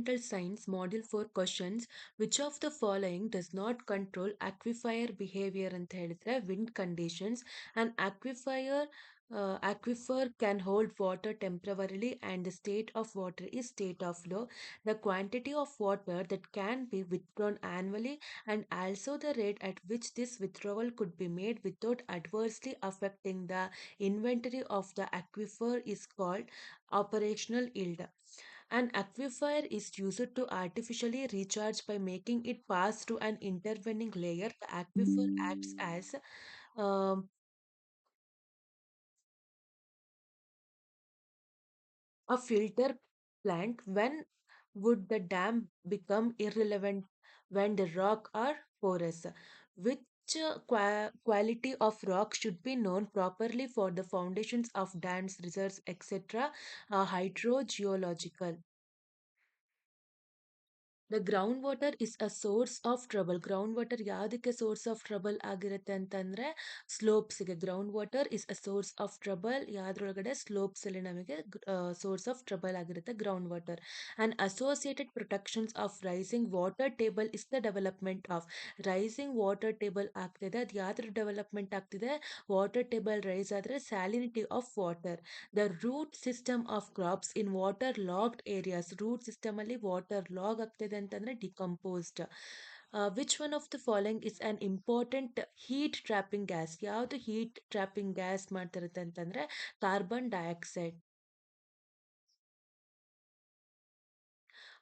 environmental science module for questions which of the following does not control aquifer behavior ಅಂತ ಹೇಳಿದ್ರೆ wind conditions. An aquifer can hold water temporarily and the state of water is state of flow. The quantity of water that can be withdrawn annually and also the rate at which this withdrawal could be made without adversely affecting the inventory of the aquifer is called operational yield. An aquifer is used to artificially recharge by making it pass through an intervening layer. The aquifer acts as um, a filter plant. When would the dam become irrelevant? When the rock are porous. Which quality of rock should be known properly for the foundations of dams, reserves, etc. Hydrogeological. The groundwater is a source of trouble. Groundwater ಯಾವುದಕ್ಕೆ source of trouble ಆಗಿರುತ್ತೆ ಅಂತಂದ್ರೆ ಸ್ಲೋಪ್ಸ್ಗೆ. Ground water is a source of trouble. ಯಾವ್ದ್ರೊಳಗಡೆ slopes ಅಲ್ಲಿ ನಮಗೆ source of trouble ಆಗಿರುತ್ತೆ ground water. And associated protections of rising water table is the development of. Rising water table ಆಗ್ತಿದೆ, ಅದು ಯಾವ್ದ್ರ ಡೆವಲಪ್ಮೆಂಟ್ ಆಗ್ತಿದೆ? ವಾಟರ್ ಟೇಬಲ್ ರೈಸ್ ಆದ್ರೆ salinity of water. The root system of crops in water locked areas. Root system ಅಲ್ಲಿ water log ಆಗ್ತಿದೆ ಅಂತಂದ್ರೆ decomposed. Which one of the following is an important heat trapping gas? ಯಾವುದು heat trapping gas ಮಾಡ್ತಿರುತ್ತೆ ಅಂತಂದ್ರೆ carbon dioxide.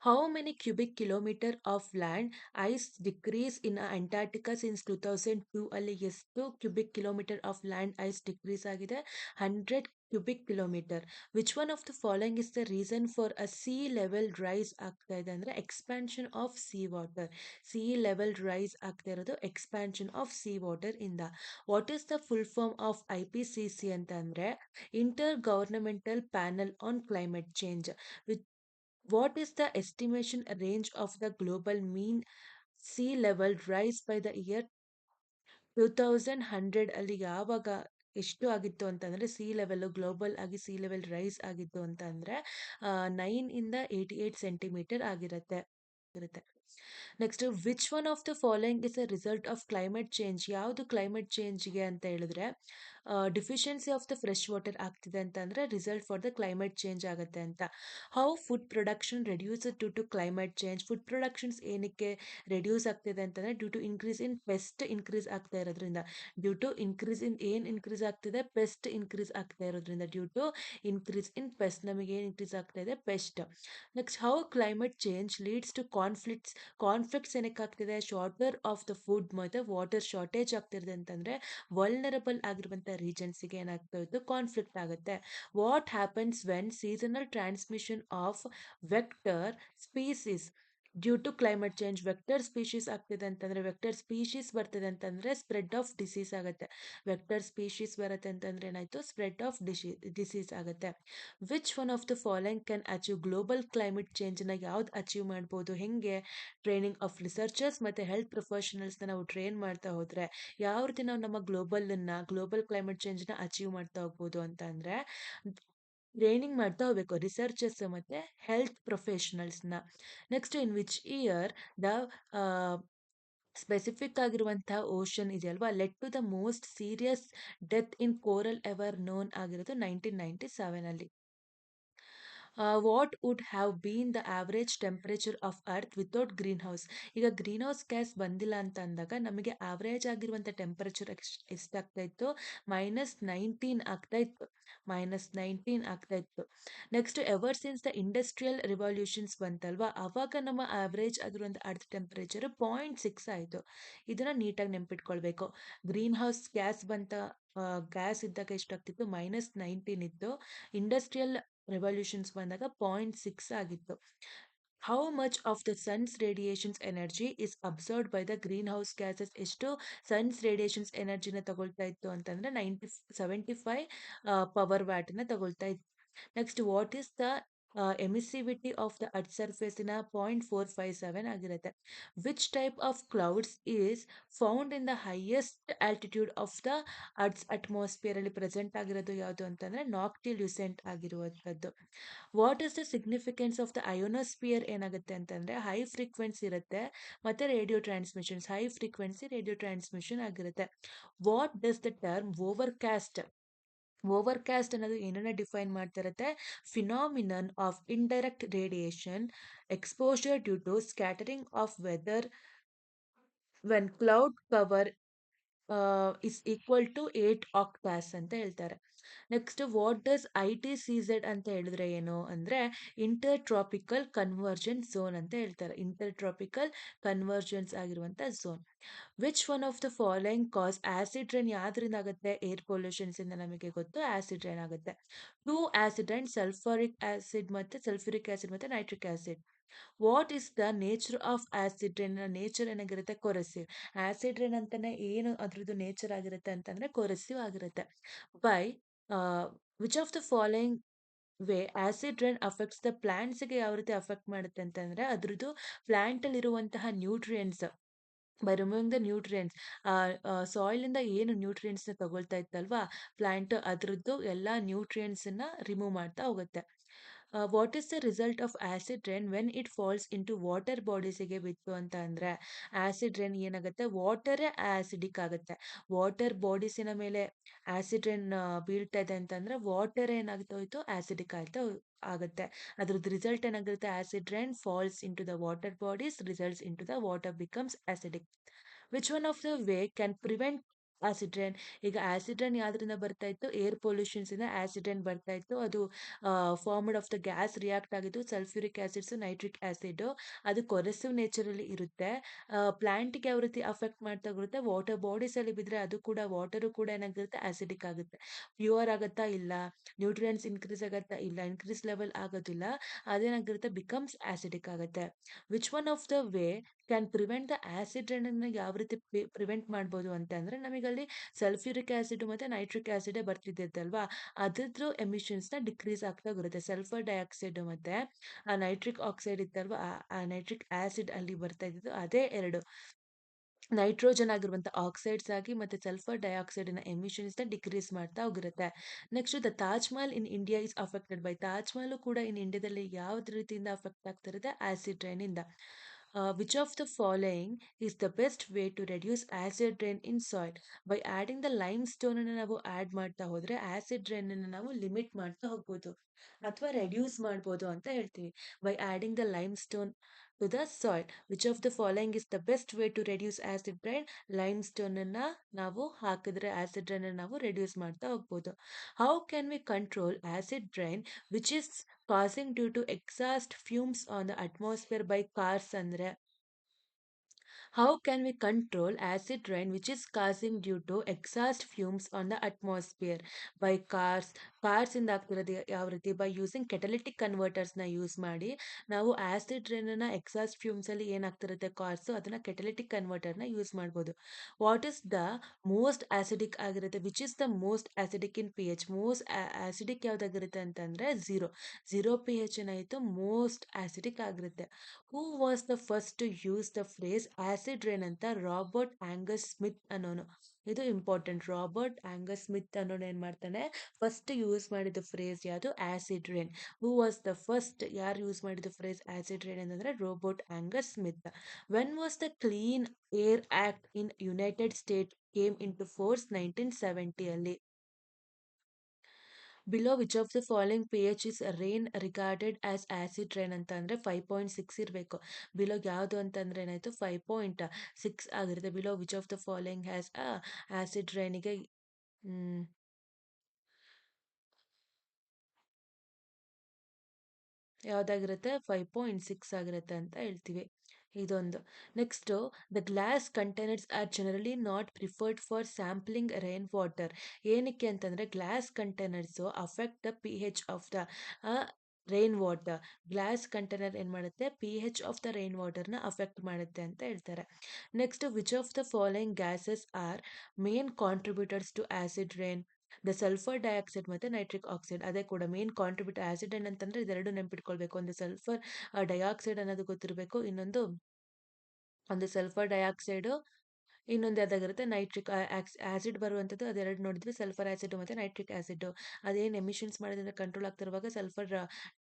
How many cubic kilometer of land ice decrease in Antarctica since 2002? ಅಲ್ಲಿ ಎಷ್ಟು cubic kilometre of land ice decrease ಆಗಿದೆ? 100 cubic kilometre. Which one of the following is the reason for a sea level rise ಆಗ್ತಾ ಇದೆ ಅಂದ್ರೆ expansion of sea water. Sea level rise ಆಗ್ತಾ ಇರೋದು expansion of sea water ಇಂದ. What is the full form of IPCC ಅಂತಂದ್ರೆ intergovernmental panel on climate change. What is the estimation range of the global mean sea level rise by the year 2100? ಅಲ್ಲಿ ಯಾವಾಗ ಎಷ್ಟು ಆಗಿತ್ತು ಅಂತಂದ್ರೆ sea level global ಆಗಿ sea level rise ಆಗಿತ್ತು ಅಂತಂದ್ರೆ 9 ಇಂದ 88 ಸೆಂಟಿಮೀಟರ್ ಆಗಿರುತ್ತೆ. Next, which one of the following is a result of climate change? ಯಾವುದು ಕ್ಲೈಮೇಟ್ ಚೇಂಜ್ಗೆ ಅಂತ ಹೇಳಿದ್ರೆ deficiency of the fresh water ಆಗ್ತಿದೆ ಅಂತ ಅಂದ್ರೆ result for the climate change ಆಗುತ್ತೆ ಅಂತ. How food production reduce due to climate change? Food productions ಏನಕ್ಕೆ ರೆಡ್ಯೂಸ್ ಆಗ್ತಿದೆ ಅಂತಂದ್ರೆ due to increase in pest increase ಆಗ್ತಾ ಇರೋದ್ರಿಂದ. ಡ್ಯೂ ಟು ಇನ್ಕ್ರೀಸ್ ಇನ್ ಏನ್ ಇನ್ಕ್ರೀಸ್ ಆಗ್ತಿದೆ? ಪೆಸ್ಟ್ ಇನ್ಕ್ರೀಸ್ ಆಗ್ತಾ ಇರೋದ್ರಿಂದ. Due to increase in pest ನಮಗೆ ಏನ್ ಇನ್ಕ್ರೀಸ್ ಆಗ್ತಾ ಇದೆ? Pest. Next, how climate change leads to conflicts ಏನಕ್ಕೆ ಆಗ್ತಿದೆ? ಶಾರ್ಟರ್ ಆಫ್ ದ ಫುಡ್ ಮತ್ತೆ ವಾಟರ್ ಶಾರ್ಟೇಜ್ ಆಗ್ತಿದೆ ಅಂತಂದ್ರೆ ವಲ್ನರಬಲ್ ಆಗಿರುವಂತ ರೀಜನ್ಸ್ಗೆ ಏನಾಗ್ತಾ ಇತ್ತು? ಕಾನ್ಫ್ಲಿಕ್ಟ್ ಆಗುತ್ತೆ. What happens when seasonal transmission of vector species due to climate change? Vector species ಆಗ್ತಿದೆ ಅಂತಂದ್ರೆ ವೆಕ್ಟರ್ ಸ್ಪೀಶೀಸ್ ಬರ್ತಿದೆ ಅಂತಂದ್ರೆ ಸ್ಪ್ರೆಡ್ ಆಫ್ ಡಿಸೀಸ್ ಆಗುತ್ತೆ. ವೆಕ್ಟರ್ ಸ್ಪೀಶೀಸ್ ಬರುತ್ತೆ ಅಂತಂದ್ರೆ ಏನಾಯ್ತು? ಸ್ಪ್ರೆಡ್ ಆಫ್ ಡಿಸೀಸ್ ಆಗುತ್ತೆ. Which one of the following can achieve global climate change ನ ಯಾವ್ದು ಅಚೀವ್ ಮಾಡ್ಬೋದು? ಹೆಂಗೆ? ಟ್ರೈನಿಂಗ್ ಆಫ್ ರಿಸರ್ಚರ್ಸ್ ಮತ್ತೆ ಹೆಲ್ತ್ ಪ್ರೊಫೆಷನಲ್ಸ್ ನಾವು ಟ್ರೈನ್ ಮಾಡ್ತಾ ಹೋದ್ರೆ ಯಾವ ರೀತಿ ನಾವು ನಮ್ಮ ಗ್ಲೋಬಲ್ ಕ್ಲೈಮೇಟ್ ಚೇಂಜ್ ನ ಅಚೀವ್ ಮಾಡ್ತಾ ಹೋಗ್ಬೋದು ಅಂತ ಅಂದ್ರೆ ಟ್ರೈನಿಂಗ್ ಮಾಡ್ತಾ ಹೋಗ್ಬೇಕು ರಿಸರ್ಚರ್ಸ್ ಮತ್ತೆ ಹೆಲ್ತ್ ಪ್ರೊಫೆಷನಲ್ಸ್ನ. Next, in which year the specific ಆಗಿರುವಂತಹ ಓಷನ್ ಇದೆಯಲ್ವಾ let to the most serious death in coral ever known ಆಗಿರೋದು 1997 ಅಲ್ಲಿ. What would have been the average temperature of earth without green house? ಈಗ green house gas ಬಂದಿಲ್ಲ ಅಂತ ಅಂದಾಗ ನಮಗೆ average ಆಗಿರುವಂಥ ಟೆಂಪರೇಚರ್ ಎಷ್ಟಾಗ್ತಾ ಇತ್ತು? -19 ಆಗ್ತಾ ಇತ್ತು. -19 ಆಗ್ತಾ ಇತ್ತು. Next, ever since the industrial revolutions ಬಂತಲ್ವಾ ಅವಾಗ ನಮ್ಮ ಆವರೇಜ್ ಆಗಿರುವಂಥ ಅರ್ತ್ ಟೆಂಪರೇಚರ್ 0.6 ಆಯಿತು. ಇದನ್ನ ನೀಟಾಗಿ ನೆನ್ಪಿಟ್ಕೊಳ್ಬೇಕು. ಗ್ರೀನ್ ಹೌಸ್ ಗ್ಯಾಸ್ ಬಂತ ಗ್ಯಾಸ್ ಇದ್ದಾಗ ಎಷ್ಟಾಗ್ತಿತ್ತು? -19 ಇತ್ತು. ಇಂಡಸ್ಟ್ರಿಯಲ್ ರೆವಲ್ಯೂಷನ್ಸ್ ಬಂದಾಗ 0.6 ಆಗಿತ್ತು. How much of the sun's radiations energy is absorbed by the green house gases? ಎಷ್ಟು ಸನ್ಸ್ ರೇಡಿಯೇಷನ್ಸ್ ಎನರ್ಜಿನ ತಗೊಳ್ತಾ ಇತ್ತು ಅಂತಂದ್ರೆ 75 ಪವರ್ ವ್ಯಾಟ್ ನ ತಗೊಳ್ತಾ ಇತ್ತು. Next, what is the emissivity of the earth surface ಇನ 0.457 ಆಗಿರುತ್ತೆ. Which type of clouds is found in the highest altitude of the earth's atmosphere ಅಲ್ಲಿ ಪ್ರೆಸೆಂಟ್ ಆಗಿರೋದು ಯಾವುದು ಅಂತಂದ್ರೆ ನಾಕ್ಟಿಲ್ಯೂಸೆಂಟ್ ಆಗಿರುವಂಥದ್ದು. What is the significance of the ionosphere ಏನಾಗುತ್ತೆ ಅಂತಂದ್ರೆ high frequency ಇರುತ್ತೆ ಮತ್ತೆ radio transmissions high frequency radio transmission ಆಗಿರುತ್ತೆ. What does the term overcast ಅನ್ನೋದು ಏನನ್ನ ಡಿಫೈನ್ ಮಾಡ್ತಾ ಇರುತ್ತೆ? Phenomenon of indirect radiation exposure due to scattering of weather when cloud cover is equal to 8 octas ಅಂತ ಹೇಳ್ತಾರೆ. Next what does ITCZ ಅಂತ ಹೇಳಿದ್ರೆ ಏನು ಅಂದ್ರೆ ಇಂಟರ್ ಟ್ರಾಪಿಕಲ್ ಕನ್ವರ್ಜೆನ್ಸ್ ಝೋನ್ ಅಂತ ಹೇಳ್ತಾರೆ. ಇಂಟರ್ ಟ್ರಾಪಿಕಲ್ ಕನ್ವರ್ಜೆನ್ಸ್ ಆಗಿರುವಂತ zone. Which one of the following cause acid rain ಯಾವ್ದ್ರಿಂದ ಆಗುತ್ತೆ? ಏರ್ ಪೊಲ್ಯೂಷನ್ಸ್ ಇಂದ ನಮಗೆ ಗೊತ್ತು ಆಸಿಡ್ ರೈನ್ ಆಗುತ್ತೆ. Two acid rain sulphuric acid ಮತ್ತೆ nitric acid. What is the nature of acid rain? Nature ಏನಾಗಿರುತ್ತೆ? Corrosive. Acid rain ಅಂತಾನೆ ಏನು ಅದ್ರದ್ದು ನೇಚರ್ ಆಗಿರುತ್ತೆ ಅಂತಂದ್ರೆ ಕೊರೆಸಿವ್ ಆಗಿರುತ್ತೆ. By which of the following way acid rain affects the ಪ್ಲಾಂಟ್ಸ್ಗೆ ಯಾವ ರೀತಿ ಅಫೆಕ್ಟ್ ಮಾಡುತ್ತೆ ಅಂತಂದ್ರೆ ಅದ್ರದ್ದು ಪ್ಲಾಂಟ್ ಅಲ್ಲಿ ಇರುವಂತಹ nutrients by removing the nutrients soil ಇಂದ ಏನು ನ್ಯೂಟ್ರಿಯೆಂಟ್ಸ್ ನ ತಗೊಳ್ತಾ ಇತ್ತಲ್ವಾ ಪ್ಲಾಂಟ್ ಅದ್ರದ್ದು ಎಲ್ಲಾ ನ್ಯೂಟ್ರಿಯೆಂಟ್ಸ್ ನ ರಿಮೂವ್ ಮಾಡ್ತಾ ಹೋಗುತ್ತೆ. What is the result of acid rain when it falls into water ಬಾಡೀಸಿಗೆ ಬಿತ್ತು ಅಂತ ಅಂದ್ರೆ ಆಸಿಡ್ ರೈನ್ ಏನಾಗುತ್ತೆ? ವಾಟರೇ ಆಸಿಡಿಕ್ ಆಗುತ್ತೆ. ವಾಟರ್ ಬಾಡೀಸಿನ ಮೇಲೆ ಆಸಿಡ್ ರೈನ್ ಬೀಳ್ತಾ ಇದೆ ಅಂತಂದ್ರೆ ವಾಟರ್ ಏನಾಗ್ತಾ ಹೋಯ್ತು? ಆಸಿಡಿಕ್ ಆಗುತ್ತೆ. ಅದ್ರದ್ದು ರಿಸಲ್ಟ್ ಏನಾಗಿರುತ್ತೆ? Acid rain falls into the water bodies results into the water becomes acidic. Which one of the way can prevent acid rain? ಈಗ ಆಸಿಡ್ ರೈನ್ ಯಾವ್ದ್ರಿಂದ ಬರ್ತಾ ಇತ್ತು? ಏರ್ ಪೊಲ್ಯೂಷನ್ಸ್ ಇಂದ ಆಸಿಡ್ ರೈನ್ ಬರ್ತಾ ಇತ್ತು. ಅದು formed of the gas react ಆಗಿದ್ದು sulphuric acids nitric acid. ಅದು ಕೊರೆಸಿವ್ ನೇಚರ್ ಅಲ್ಲಿ ಇರುತ್ತೆ. ಪ್ಲಾಂಟ್ಗೆ ಯಾವ ರೀತಿ ಅಫೆಕ್ಟ್ ಮಾಡ್ತಾ ಬರುತ್ತೆ? ವಾಟರ್ ಬಾಡೀಸ್ ಅಲ್ಲಿ ಬಿದ್ರೆ ಅದು ಕೂಡ ವಾಟರ್ ಕೂಡ ಏನಾಗಿರುತ್ತೆ? ಆಸಿಡಿಕ್ ಆಗುತ್ತೆ. ಪ್ಯೂರ್ ಆಗತ್ತಾ? ಇಲ್ಲ. ನ್ಯೂಟ್ರಿಯೆಂಟ್ಸ್ ಇನ್ಕ್ರೀಸ್ ಆಗತ್ತಾ? ಇಲ್ಲ. ಇನ್ಕ್ರೀಸ್ ಲೆವೆಲ್ ಆಗೋದಿಲ್ಲ. ಅದೇನಾಗಿರುತ್ತೆ? ಬಿಕಮ್ಸ್ ಆಸಿಡಿಕ್ ಆಗುತ್ತೆ. Which one of the way can prevent the acid rain ಅನ್ನ ಯಾವ ರೀತಿ ಪ್ರಿವೆಂಟ್ ಮಾಡ್ಬೋದು ಅಂತ ಅಂದ್ರೆ ನಮಗಲ್ಲಿ ಸಲ್ಫ್ಯೂರಿಕ್ ಆಸಿಡ್ ಮತ್ತೆ ನೈಟ್ರಿಕ್ ಆಸಿಡ್ ಬರ್ತಿದ್ದಲ್ವಾ ಅದ್ರದ್ದು ಎಮಿಷನ್ಸ್ ನ ಡಿಕ್ರೀಸ್ ಆಗ್ತಾ ಬರುತ್ತೆ. ಸಲ್ಫರ್ ಡೈಆಕ್ಸೈಡ್ ಮತ್ತೆ ಆ ನೈಟ್ರಿಕ್ ಆಕ್ಸೈಡ್ ಇತ್ತಲ್ವಾ ಆ ನೈಟ್ರಿಕ್ ಆಸಿಡ್ ಅಲ್ಲಿ ಬರ್ತಾ ಇದ್ದು ಅದೇ ಎರಡು ನೈಟ್ರೋಜನ್ ಆಗಿರುವಂತ ಆಕ್ಸೈಡ್ಸ್ ಆಗಿ ಮತ್ತೆ ಸಲ್ಫರ್ ಡೈಆಕ್ಸೈಡ್ ನ ಎಮಿಷನ್ಸ್ ನ ಡಿಕ್ರೀಸ್ ಮಾಡ್ತಾ ಹೋಗಿರುತ್ತೆ. Next the Taj Mahal in India is affected by Taj Mahal ಕೂಡ ಇನ್ ಇಂಡಿಯಾದಲ್ಲಿ ಯಾವ್ದು ರೀತಿಯಿಂದ ಅಫೆಕ್ಟ್ ಆಗ್ತಾ ಇರುತ್ತೆ? ಆಸಿಡ್ ರೈನ್ ಇಂದ. Which of the following is the best way to reduce acid rain in soil? By adding the limestone ಅನ್ನು ನಾವು ಆಡ್ ಮಾಡ್ತಾ ಹೋದ್ರೆ ಆಸಿಡ್ ರೈನ್ ಅನ್ನು ನಾವು ಲಿಮಿಟ್ ಮಾಡ್ತಾ ಹೋಗ್ಬೋದು ಅಥವಾ ರೆಡ್ಯೂಸ್ ಮಾಡ್ಬೋದು ಅಂತ ಹೇಳ್ತೀವಿ. By adding the limestone to the soil which of the following is the best way to reduce acid rain? Limestone ಅನ್ನ ನಾವು ಹಾಕಿದ್ರೆ ಆಸಿಡ್ ರೈನ್ ನಾವು ರೆಡ್ಯೂಸ್ ಮಾಡ್ತಾ ಹೋಗ್ಬೋದು. How can we control acid rain which is causing due to exhaust fumes on the atmosphere by cars ಅಂದ್ರೆ how can we control acid rain which is causing due to exhaust fumes on the atmosphere by cars? Cars ಇಂದ ಆಗ್ತಿರೋದು ಯಾವ ರೀತಿ? By using catalytic converters ನ use ಮಾಡಿ ನಾವು acid rain ನ exhaust fumes ಅಲ್ಲಿ ಏನಾಗ್ತಿರುತ್ತೆ ಕಾರ್ಸ್ ಅದನ್ನ ಕೆಟಲಿಟಿಕ್ ಕನ್ವರ್ಟರ್ ನ ಯೂಸ್ ಮಾಡ್ಬೋದು. What is the most acidic ಆಗಿರುತ್ತೆ? Which is the most acidic in pH? Most acidic ಯಾವ್ದಾಗಿರುತ್ತೆ ಅಂತಂದ್ರೆ ಝೀರೋ pH ಏನಾಯ್ತು ಮೋಸ್ಟ್ ಆಸಿಡಿಕ್ ಆಗಿರುತ್ತೆ. Who was the first to use the phrase acid rain ಅಂತ? Robert Angus Smith ಅನ್ನೋನು. ಇದು important. Robert Angus Smith ಅನ್ನೋನು ಏನ್ ಮಾಡ್ತಾನೆ ಫಸ್ಟ್ ಯೂಸ್ ಮಾಡಿದ ಫ್ರೇಸ್ ಯಾವುದು? Acid rain. Who was the first? ಯಾರು ಯೂಸ್ ಮಾಡಿದ ಫ್ರೇಸ್ ಆಸಿಡ್ ರೈನ್ ಅಂತಂದ್ರೆ Robert Angus Smith. When was the clean air act in united state came into force? 1970 ಅಲ್ಲಿ. Below which of the following pH is rain regarded as acid rain ಅಂತ ಅಂದ್ರೆ 5.6 ಇರಬೇಕು. Below ಯಾವುದು ಅಂತಂದ್ರೆ ಏನಾಯ್ತು 5.6 ಆಗಿರುತ್ತೆ. Below which of the following has acid ರೈನಿಗೆ ಯಾವ್ದಾಗಿರುತ್ತೆ? 5.6 ಆಗಿರುತ್ತೆ ಅಂತ ಹೇಳ್ತೀವಿ. ಇದೊಂದು. Next the glass containers are generally not preferred for sampling rain water. ಏನಕ್ಕೆ ಅಂತಂದ್ರೆ glass containers affect the pH of the rain water. Glass container ಏನ್ ಮಾಡುತ್ತೆ? pH of the rain water ನ ಅಫೆಕ್ಟ್ ಮಾಡುತ್ತೆ ಅಂತ ಹೇಳ್ತಾರೆ. Next which of the following gases are main contributors to acid rain? The sulphur dioxide ಮತ್ತು nitric oxide ಅದೇ ಕೂಡ main contribute acid ಅಂತಂದ್ರೆ ಇದೆರಡು ನೆನ್ಪಿಟ್ಕೊಳ್ಬೇಕು. ಒಂದು ಸಲ್ಫರ್ ಡೈಆಕ್ಸೈಡ್ ಅನ್ನೋದು ಗೊತ್ತಿರಬೇಕು, ಇನ್ನೊಂದು ಒಂದು ಸಲ್ಫರ್ ಡೈಆಕ್ಸೈಡು, ಇನ್ನೊಂದು ಯಾವ್ದಾಗಿರುತ್ತೆ ನೈಟ್ರಿಕ್ ಆಸಿಡ್ ಬರುವಂಥದ್ದು, ಅದೆರಡು ನೋಡಿದ್ವಿ, ಸಲ್ಫರ್ ಆಸಿಡ್ ಮತ್ತು ನೈಟ್ರಿಕ್ ಆಸಿಡ್. ಅದೇನು ಎಮಿಷನ್ಸ್ ಮಾಡೋದ್ರಿಂದ ಕಂಟ್ರೋಲ್ ಆಗ್ತಿರುವಾಗ ಸಲ್ಫರ್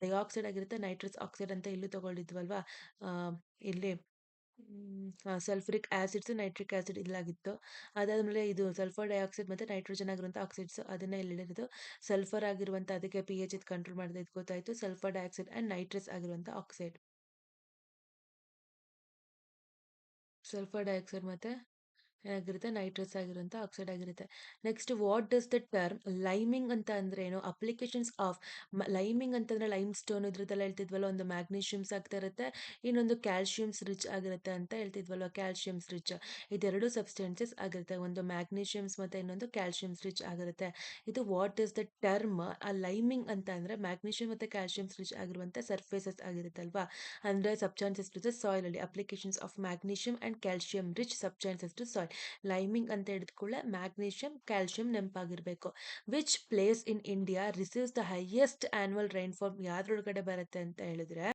ಡೈಆಕ್ಸೈಡ್ ಆಗಿರುತ್ತೆ, ನೈಟ್ರಸ್ ಆಕ್ಸೈಡ್ ಅಂತ ಇಲ್ಲೂ ತಗೊಳ್ಳಿದ್ವಲ್ವಾ. ಆ, ಇಲ್ಲಿ ಸಲ್ಫ್ರಿಕ್ ಆಸಿಡ್ಸ್, ನೈಟ್ರಿಕ್ ಆಸಿಡ್ ಇಲ್ಲಾಗಿತ್ತು. ಅದಾದಮೇಲೆ ಇದು ಸಲ್ಫರ್ ಡೈಆಕ್ಸೈಡ್ ಮತ್ತು ನೈಟ್ರೋಜನ್ ಆಗಿರುವಂಥ ಆಕ್ಸೈಡ್ಸ್ ಅದನ್ನ ಇಲ್ಲಿ ಹೇಳಿರೋದು. ಸಲ್ಫರ್ ಆಗಿರುವಂಥ ಅದಕ್ಕೆ ಪಿ ಎಚ್ ಇದು ಕಂಟ್ರೋಲ್ ಮಾಡಿದೆ ಇದು ಗೊತ್ತಾಯಿತು. ಸಲ್ಫರ್ ಡೈಆಕ್ಸೈಡ್ ಆ್ಯಂಡ್ ನೈಟ್ರಸ್ ಆಗಿರುವಂಥ ಆಕ್ಸೈಡ್, ಸಲ್ಫರ್ ಡೈಆಕ್ಸೈಡ್ ಮತ್ತು ಏನಾಗಿರುತ್ತೆ ನೈಟ್ರಸ್ ಆಗಿರುವಂಥ ಆಕ್ಸೈಡ್ ಆಗಿರುತ್ತೆ. Next what does the term liming ಅಂತ ಅಂದ್ರೆ ಏನು? ಅಪ್ಲಿಕೇಶನ್ಸ್ ಆಫ್ ಲೈಮಿಂಗ್ ಅಂತಂದ್ರೆ ಲೈಮ್ ಸ್ಟೋನ್ ಇದ್ರದ್ದೆಲ್ಲ ಹೇಳ್ತಿದ್ವಲ್ಲ, ಒಂದು ಮ್ಯಾಗ್ನೀಷಿಯಮ್ಸ್ ಆಗ್ತಾ ಇರುತ್ತೆ, ಇನ್ನೊಂದು ಕ್ಯಾಲ್ಶಿಯಮ್ಸ್ ರಿಚ್ ಆಗಿರುತ್ತೆ ಅಂತ ಹೇಳ್ತಿದ್ವಲ್ವ, ಕ್ಯಾಲ್ಶಿಯಮ್ಸ್ ರಿಚ್. ಇದೆರಡು ಸಬ್ಸ್ಟೆನ್ಸಸ್ ಆಗಿರುತ್ತೆ, ಒಂದು ಮ್ಯಾಗ್ನೀಷಿಯಮ್ಸ್ ಮತ್ತೆ ಇನ್ನೊಂದು ಕ್ಯಾಲ್ಶಿಯಮ್ಸ್ ರಿಚ್ ಆಗಿರುತ್ತೆ. ಇದು ವಾಟ್ ಇಸ್ ದ ಟರ್ಮ್. ಆ ಲೈಮಿಂಗ್ ಅಂತ ಅಂದ್ರೆ ಮ್ಯಾಗ್ನೀಷಿಯಮ್ ಮತ್ತೆ ಕ್ಯಾಲ್ಶಿಯಮ್ಸ್ ರಿಚ್ ಆಗಿರುವಂಥ ಸರ್ಫೇಸಸ್ ಆಗಿರುತ್ತೆ ಅಲ್ವಾ, ಅಂದ್ರೆ ಸಬ್ಸ್ಟಾನ್ಸಸ್ ಟು ದ ಸಾಯಿಲ್ ಅಲ್ಲಿ applications of magnesium and calcium rich substances to soil. Liming ಅಂತ ಹಿಡಿದುಕೊಳ್ಳೆ ಮ್ಯಾಗ್ನೀಷಿಯಂ ಕ್ಯಾಲ್ಶಿಯಂ ನೆನಪಾಗಿರ್ಬೇಕು. Which place in India receives the highest annual rainfall? ಯಾವ್ದ್ರೊಳಗಡೆ ಬರುತ್ತೆ ಅಂತ ಹೇಳಿದ್ರೆ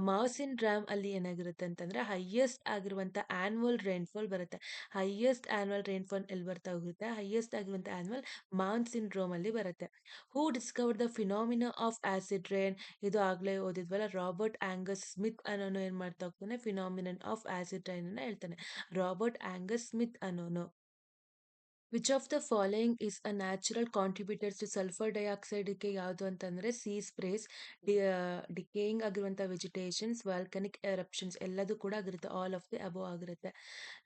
ಮಾಸಿನ್ ಡ್ಯಾಮ್ ಅಲ್ಲಿ ಏನಾಗಿರುತ್ತೆ ಅಂತಂದ್ರೆ ಹೈಯೆಸ್ಟ್ ಆಗಿರುವಂತ ಆನ್ಯುವಲ್ ರೈನ್ಫಾಲ್ ಬರುತ್ತೆ. ಹೈಯೆಸ್ಟ್ ಆನ್ಯುವಲ್ ರೈನ್ಫಾಲ್ ಎಲ್ಲಿ ಬರ್ತಾ ಹೋಗುತ್ತೆ? ಹೈಯೆಸ್ಟ್ ಆಗಿರುವಂತ ಆನ್ಯುವಲ್ ಮಾನ್ಸಿನ್ ಡ್ರೋಮ್ ಅಲ್ಲಿ ಬರುತ್ತೆ. Who discovered the phenomena of acid rain? ಇದು ಆಗ್ಲೇ ಓದಿದ್ವಲ್ಲ, ರಾಬರ್ಟ್ ಆಂಗಸ್ ಸ್ಮಿತ್ ಅನ್ನೋನು ಏನ್ ಮಾಡ್ತಾ ಹೋಗ್ತಾನೆ, ಫಿನಾಮಿನನ್ ಆಫ್ ಆಸಿಡ್ ರೈನ್ ಅನ್ನ ಹೇಳ್ತಾನೆ, ರಾಬರ್ಟ್ ಆಂಗಸ್ ಸ್ಮಿತ್ ಅನ್ನೋನು. Which of the following is a natural contributors to sulphur ಡೈಆಕ್ಸೈಡ್ಗೆ ಯಾವುದು ಅಂತಂದರೆ ಸೀ ಸ್ಪ್ರೇಸ್, ಡಿಕೇಯಿಂಗ್ ಆಗಿರುವಂಥ ವೆಜಿಟೇಷನ್ಸ್, ವಾಲ್ಕನಿಕ್ ಎರಪ್ಷನ್ಸ್ ಎಲ್ಲದೂ ಕೂಡ ಆಗಿರುತ್ತೆ, ಆಲ್ ಆಫ್ ದಿ ಅಬೋ ಆಗಿರುತ್ತೆ.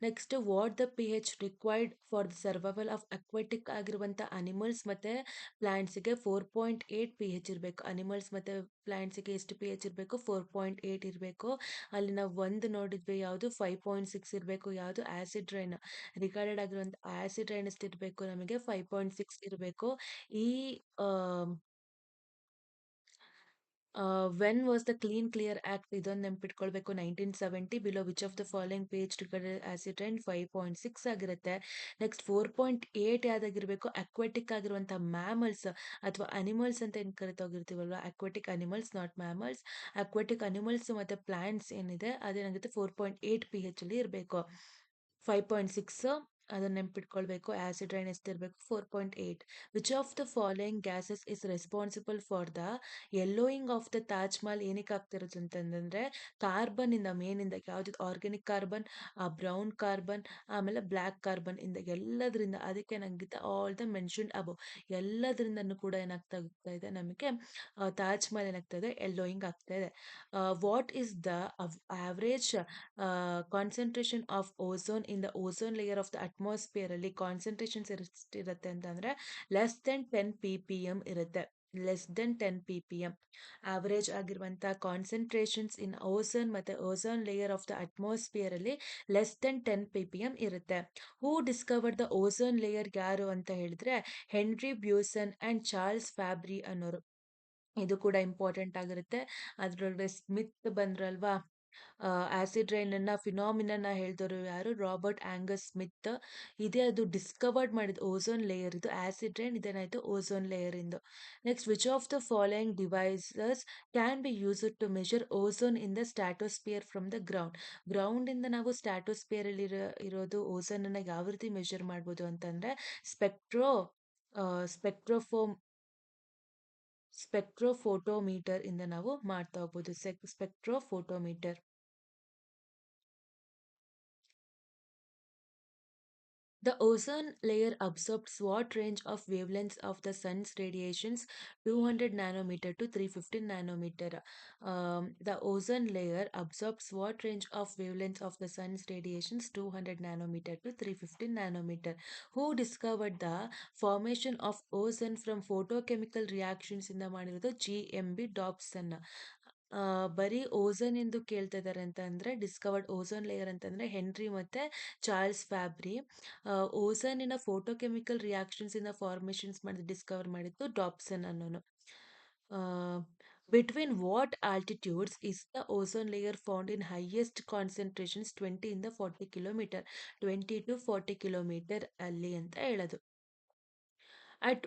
Next what the p H required for the survival of aquatic ಆಗಿರುವಂಥ animals ಮತ್ತು ಪ್ಲಾಂಟ್ಸಿಗೆ 4.8 ಪಿ ಎಚ್ ಇರಬೇಕು. ಅನಿಮಲ್ಸ್ ಮತ್ತು ಪ್ಲಾಂಟ್ಸಿಗೆ ಎಷ್ಟು ಪಿ ಎಚ್ ಇರಬೇಕು? 4.8 ಇರಬೇಕು. ಅಲ್ಲಿ ನಾವು ಒಂದು ನೋಡಿದ್ವಿ ಯಾವುದು 5.6 ಇರಬೇಕು, ಯಾವುದು ಆಸಿಡ್ ರೈನ್. ರಿಕಾರ್ಡೆಡ್ ಆಗಿರುವಂಥ ಆಸಿಡ್ ರೈನ್ ಎಷ್ಟಿರಬೇಕು ನಮಗೆ? 5.6 ಇರಬೇಕು. ಈ when was the clean clear act? ಇದೊಂದು ನೆನ್ಪಿಟ್ಕೊಳ್ಬೇಕು, 1970. Below which of the following page recorded acid rain? 5.6 ಆಗಿರುತ್ತೆ. ನೆಕ್ಸ್ಟ್ 4.8 ಯಾವ್ದಾಗಿರ್ಬೇಕು? ಅಕ್ವಾಟಿಕ್ ಆಗಿರುವಂಥ ಮ್ಯಾಮಲ್ಸ್ ಅಥವಾ ಅನಿಮಲ್ಸ್ ಅಂತ ಏನು ಕರಿತಾ ಹೋಗಿರ್ತೀವಲ್ವ, aquatic animals not mammals. Aquatic animals ಮತ್ತು ಪ್ಲಾಂಟ್ಸ್ ಏನಿದೆ ಅದೇನಾಗುತ್ತೆ 4.8 ಪಿ ಎಚ್ ಅಲ್ಲಿ ಇರಬೇಕು. 5.6 ಅದನ್ನ ನೆನ್ಪಿಟ್ಕೊಳ್ಬೇಕು. ಆಸಿಡ್ ರೈನ್ ಎಷ್ಟಿರಬೇಕು? 4.8. Which of the following gases is responsible for the yellowing of the Taj Mahal? ಏನಕ್ಕೆ ಆಗ್ತಿರುತ್ತೆ ಅಂತಂದ್ರೆ ಕಾರ್ಬನ್ ಇಂದ, ಮೇನ್ ಇಂದ ಯಾವ್ದು? ಆರ್ಗ್ಯಾನಿಕ್ ಕಾರ್ಬನ್, ಬ್ರೌನ್ ಕಾರ್ಬನ್, ಆಮೇಲೆ ಬ್ಲ್ಯಾಕ್ ಕಾರ್ಬನ್ ಇಂದ, ಎಲ್ಲದರಿಂದ. ಅದಕ್ಕೆ ಏನಾಗುತ್ತೆ ಆಲ್ ದ ಮೆನ್ಷನ್ಡ್ ಅಬೌವ್ ಎಲ್ಲದರಿಂದನೂ ಕೂಡ ಏನಾಗ್ತಾ ಹೋಗ್ತಾ ಇದೆ ನಮಗೆ ತಾಜ್ ಮಹಲ್ ಏನಾಗ್ತಾ ಇದೆ? ಎಲ್ಲೋಯಿಂಗ್ ಆಗ್ತಾ ಇದೆ. What is the average concentration of ozone in the ozone layer of the atmosphere ಅಲ್ಲಿ? ಕಾನ್ಸಂಟ್ರೇಷನ್ಸ್ ಎಷ್ಟಿರುತ್ತೆ ಅಂತಂದ್ರೆ ಲೆಸ್ ದೆನ್ 10 ppm ಇರುತ್ತೆ, ಲೆಸ್ ದೆನ್ 10 ppm. ಆವರೇಜ್ ಆಗಿರುವಂಥ ಕಾನ್ಸಂಟ್ರೇಷನ್ಸ್ ಇನ್ ಓಝೋನ್ ಮತ್ತೆ ozone layer of the atmosphere ಅಲ್ಲಿ ಲೆಸ್ ದೆನ್ 10 ppm ಇರುತ್ತೆ. ಹೂ discovered the ozone layer? ಯಾರು ಅಂತ ಹೇಳಿದ್ರೆ ಹೆನ್ರಿ ಬ್ಯೂಸನ್ ಅಂಡ್ ಚಾರ್ಲ್ಸ್ ಫ್ಯಾಬ್ರಿ ಅನ್ನೋರು. ಇದು ಕೂಡ ಇಂಪಾರ್ಟೆಂಟ್ ಆಗಿರುತ್ತೆ. ಅದ್ರೊಳಗೆ ಸ್ಮಿತ್ ಬಂದ್ರಲ್ವಾ, ಆಸಿಡ್ ರೈನ್ ಅನ್ನ ಫಿನಾಮಿನನ್ನ ಹೇಳ್ದವರು ಯಾರು? Robert Angus Smith. ಇದೇ ಅದು ಡಿಸ್ಕವರ್ಡ್ ಮಾಡಿದ ಓಝೋನ್ ಲೇಯರ್, ಇದು ಆಸಿಡ್ ರೈನ್, ಇದೇನಾಯ್ತು ಓಝೋನ್ ಲೇಯರ್ ಇಂದು. Next which of the following devices can be used to measure ozone in the stratosphere from the ground? Ground ಇಂದ ನಾವು ಸ್ಟ್ಯಾಟೋಸ್ಪಿಯರ್ ಅಲ್ಲಿ ಇರೋದು ಓಝೋನ್ ಅನ್ನ ಯಾವ ರೀತಿ ಮೆಷರ್ ಮಾಡ್ಬೋದು ಅಂತಂದ್ರೆ ಸ್ಪೆಕ್ಟ್ರೋಫೋಮ್ ಸ್ಪೆಕ್ಟ್ರೋಫೋಟೋಮೀಟರ್ ಇಂದ ನಾವು ಮಾಡ್ತಾ ಹೋಗ್ಬೋದು. Spectrophotometer. The ozone layer absorbs what range of wavelengths of the sun's radiations? 200 nanometer to 350 nanometer. The ozone layer absorbs what range of wavelengths of the sun's radiations? 200 nanometer to 350 nanometer. Who discovered the formation of ozone from photochemical reactions ಇಂದ ಮಾಡಿರೋದು? GMB ಡಾಬ್ಸನ್. ಬರೀ ozone ಎಂದು ಕೇಳ್ತಾ ಇದ್ದಾರೆ ಅಂತ ಅಂದ್ರೆ discovered ozone layer ಅಂತಂದ್ರೆ Henry ಮತ್ತೆ ಚಾರ್ಲ್ಸ್ ಫ್ಯಾಬ್ರಿ. ಓಝೋನಿನ ಫೋಟೋಕೆಮಿಕಲ್ ರಿಯಾಕ್ಷನ್ಸ್ ಇಂದ ಫಾರ್ಮೇಶನ್ಸ್ ಮಾಡಿ ಡಿಸ್ಕವರ್ ಮಾಡಿದ್ದು ಡಾಬ್ಸನ್ ಅನ್ನೋನು. Between what altitudes is the ozone layer found in highest concentrations? 20 ಇಂದ 40 ಕಿಲೋಮೀಟರ್, 20 to 40 ಕಿಲೋಮೀಟರ್ ಅಲ್ಲಿ ಅಂತ ಹೇಳೋದು. At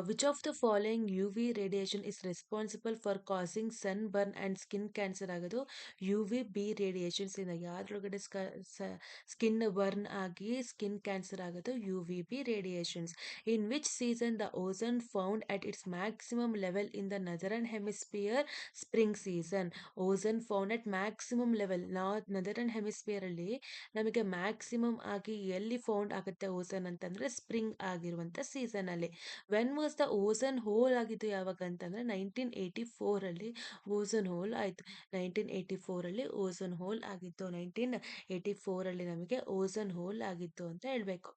which of the following UV radiation is responsible for causing sunburn and skin cancer ಆಗೋದು U V B radiations ಇಂದ ಯಾವ್ದ್ರೊಳಗಡೆ skin burn ಆಗಿ skin cancer ಆಗೋದು U V B radiations. In which season the ozone found at its maximum level in the northern hemisphere spring season. Ozone found at maximum level northern hemisphere ಅಲ್ಲಿ ನಮಗೆ maximum ಆಗಿ ಎಲ್ಲಿ found ಆಗುತ್ತೆ ozone ಅಂತಂದ್ರೆ spring ಆಗಿರುವಂತ season ಅಲ್ಲಿ. When was the ozone hole ಆಗಿದ್ದು ಯಾವಾಗ ಅಂತಂದ್ರೆ 1984 ಅಲ್ಲಿ ಓಝೋನ್ ಹೋಲ್ ಆಯ್ತು. 1984 ಅಲ್ಲಿ ಓಝೋನ್ ಹೋಲ್ ಆಗಿತ್ತು. 1984 ಅಲ್ಲಿ ನಮಗೆ ಓಝೋನ್ ಹೋಲ್ ಆಗಿತ್ತು ಅಂತ ಹೇಳ್ಬೇಕು.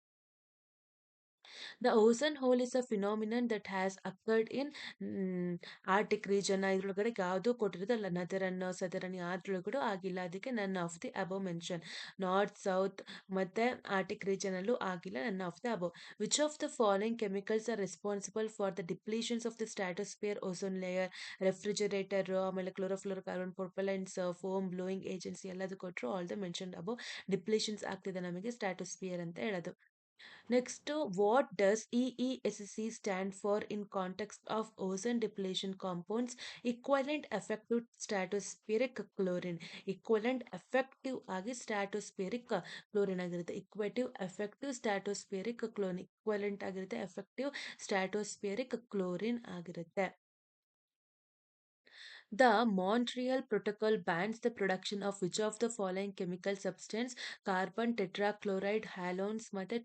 The ozone hole is a phenomenon that has occurred in Arctic region. ಇದ್ರೊಳಗಡೆ ಯಾವುದು ಕೊಟ್ಟಿರೋದಲ್ಲ, ನದರನ್ ಸದರನ್ ಯಾವ್ದ್ರೊಳಗಡೆ ಆಗಿಲ್ಲ, ಅದಕ್ಕೆ none of the above mention. North south ಮತ್ತೆ ಆರ್ಟಿಕ್ ರೀಜನ್ ಅಲ್ಲೂ ಆಗಿಲ್ಲ, none of the above. Which of the following chemicals are responsible for the depletions of the stratosphere ozone layer? Refrigerator, ಆಮೇಲೆ chlorofluorocarbon, propellants, foam, blowing agency ಎಲ್ಲದು ಕೊಟ್ಟರು. All the mention above depletions ಆಗ್ತಿದೆ ನಮಗೆ stratosphere ಅಂತ ಹೇಳೋದು. Next, what does EESC stand for in context of ozone depletion compounds? Equivalent effective stratospheric chlorine. Equivalent effective ಆಗಿ ಸ್ಟ್ರಾಟೋಸ್ಫಿಯರಿಕ್ chlorine ಆಗಿರುತ್ತೆ. ಇಕ್ವೇಟಿವ್ effective ಸ್ಟ್ರಾಟೋಸ್ಫಿಯರಿಕ್ chlorine equivalent ಆಗಿರುತ್ತೆ. Effective ಸ್ಟ್ರಾಟೋಸ್ಫಿಯರಿಕ್ chlorine ಆಗಿರುತ್ತೆ. The Montreal Protocol bans the production of which of the following chemical substance? Carbon tetrachloride, halones ಮತ್ತೆ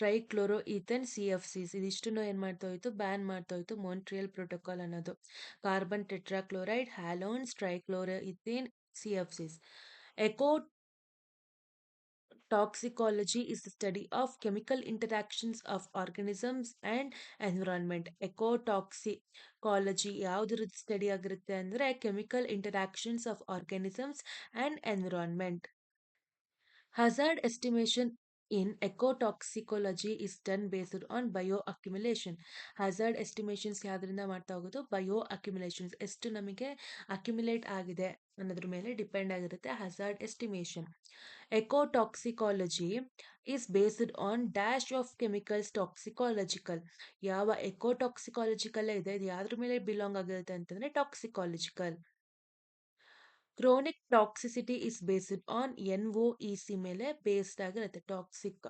ಟ್ರೈಕ್ಲೋರೋಇಥೇನ್ CFCs. ಇದಿಷ್ಟನ್ನು ಏನ್ ಮಾಡ್ತಾ ಹೋಯ್ತು, ban ಮಾಡ್ತಾ ಹೋಯ್ತು ಮಾಂಟ್ರಿಯಲ್ ಪ್ರೋಟೋಕಾಲ್ ಅನ್ನೋದು. Carbon tetrachloride, halons, trichloroethane, CFCs. Eco Toxicology is the study of chemical interactions of organisms and environment. ಎಕೋಟಾಕ್ಸಿಕಾಲಜಿ ಯಾವ್ದ್ರ study ಆಗಿರುತ್ತೆ ಅಂದ್ರೆ chemical interactions of organisms and environment. Hazard estimation in ecotoxicology is done based on bioaccumulation. Hazard estimations ಯಾವ್ದ್ರಿಂದ ಮಾಡ್ತಾ ಹೋಗೋದು, bioaccumulations ಎಷ್ಟು ನಮಗೆ accumulate ಆಗಿದೆ ಅನ್ನೋದ್ರ ಮೇಲೆ ಡಿಪೆಂಡ್ ಆಗಿರುತ್ತೆ hazard estimation. Ecotoxicology is based on dash of chemicals toxicological. ಯಾವ ಎಕೋಟಾಕ್ಸಿಕಾಲಜಿಕಲ್ ಇದೆ, ಇದು ಯಾವ್ದ್ರ ಮೇಲೆ ಬಿಲಾಂಗ್ ಆಗಿರುತ್ತೆ ಅಂತಂದ್ರೆ toxicological. Chronic toxicity is based on NOEC ಮೇಲೆ ಬೇಸ್ಡ್ ಆಗಿರುತ್ತೆ toxic.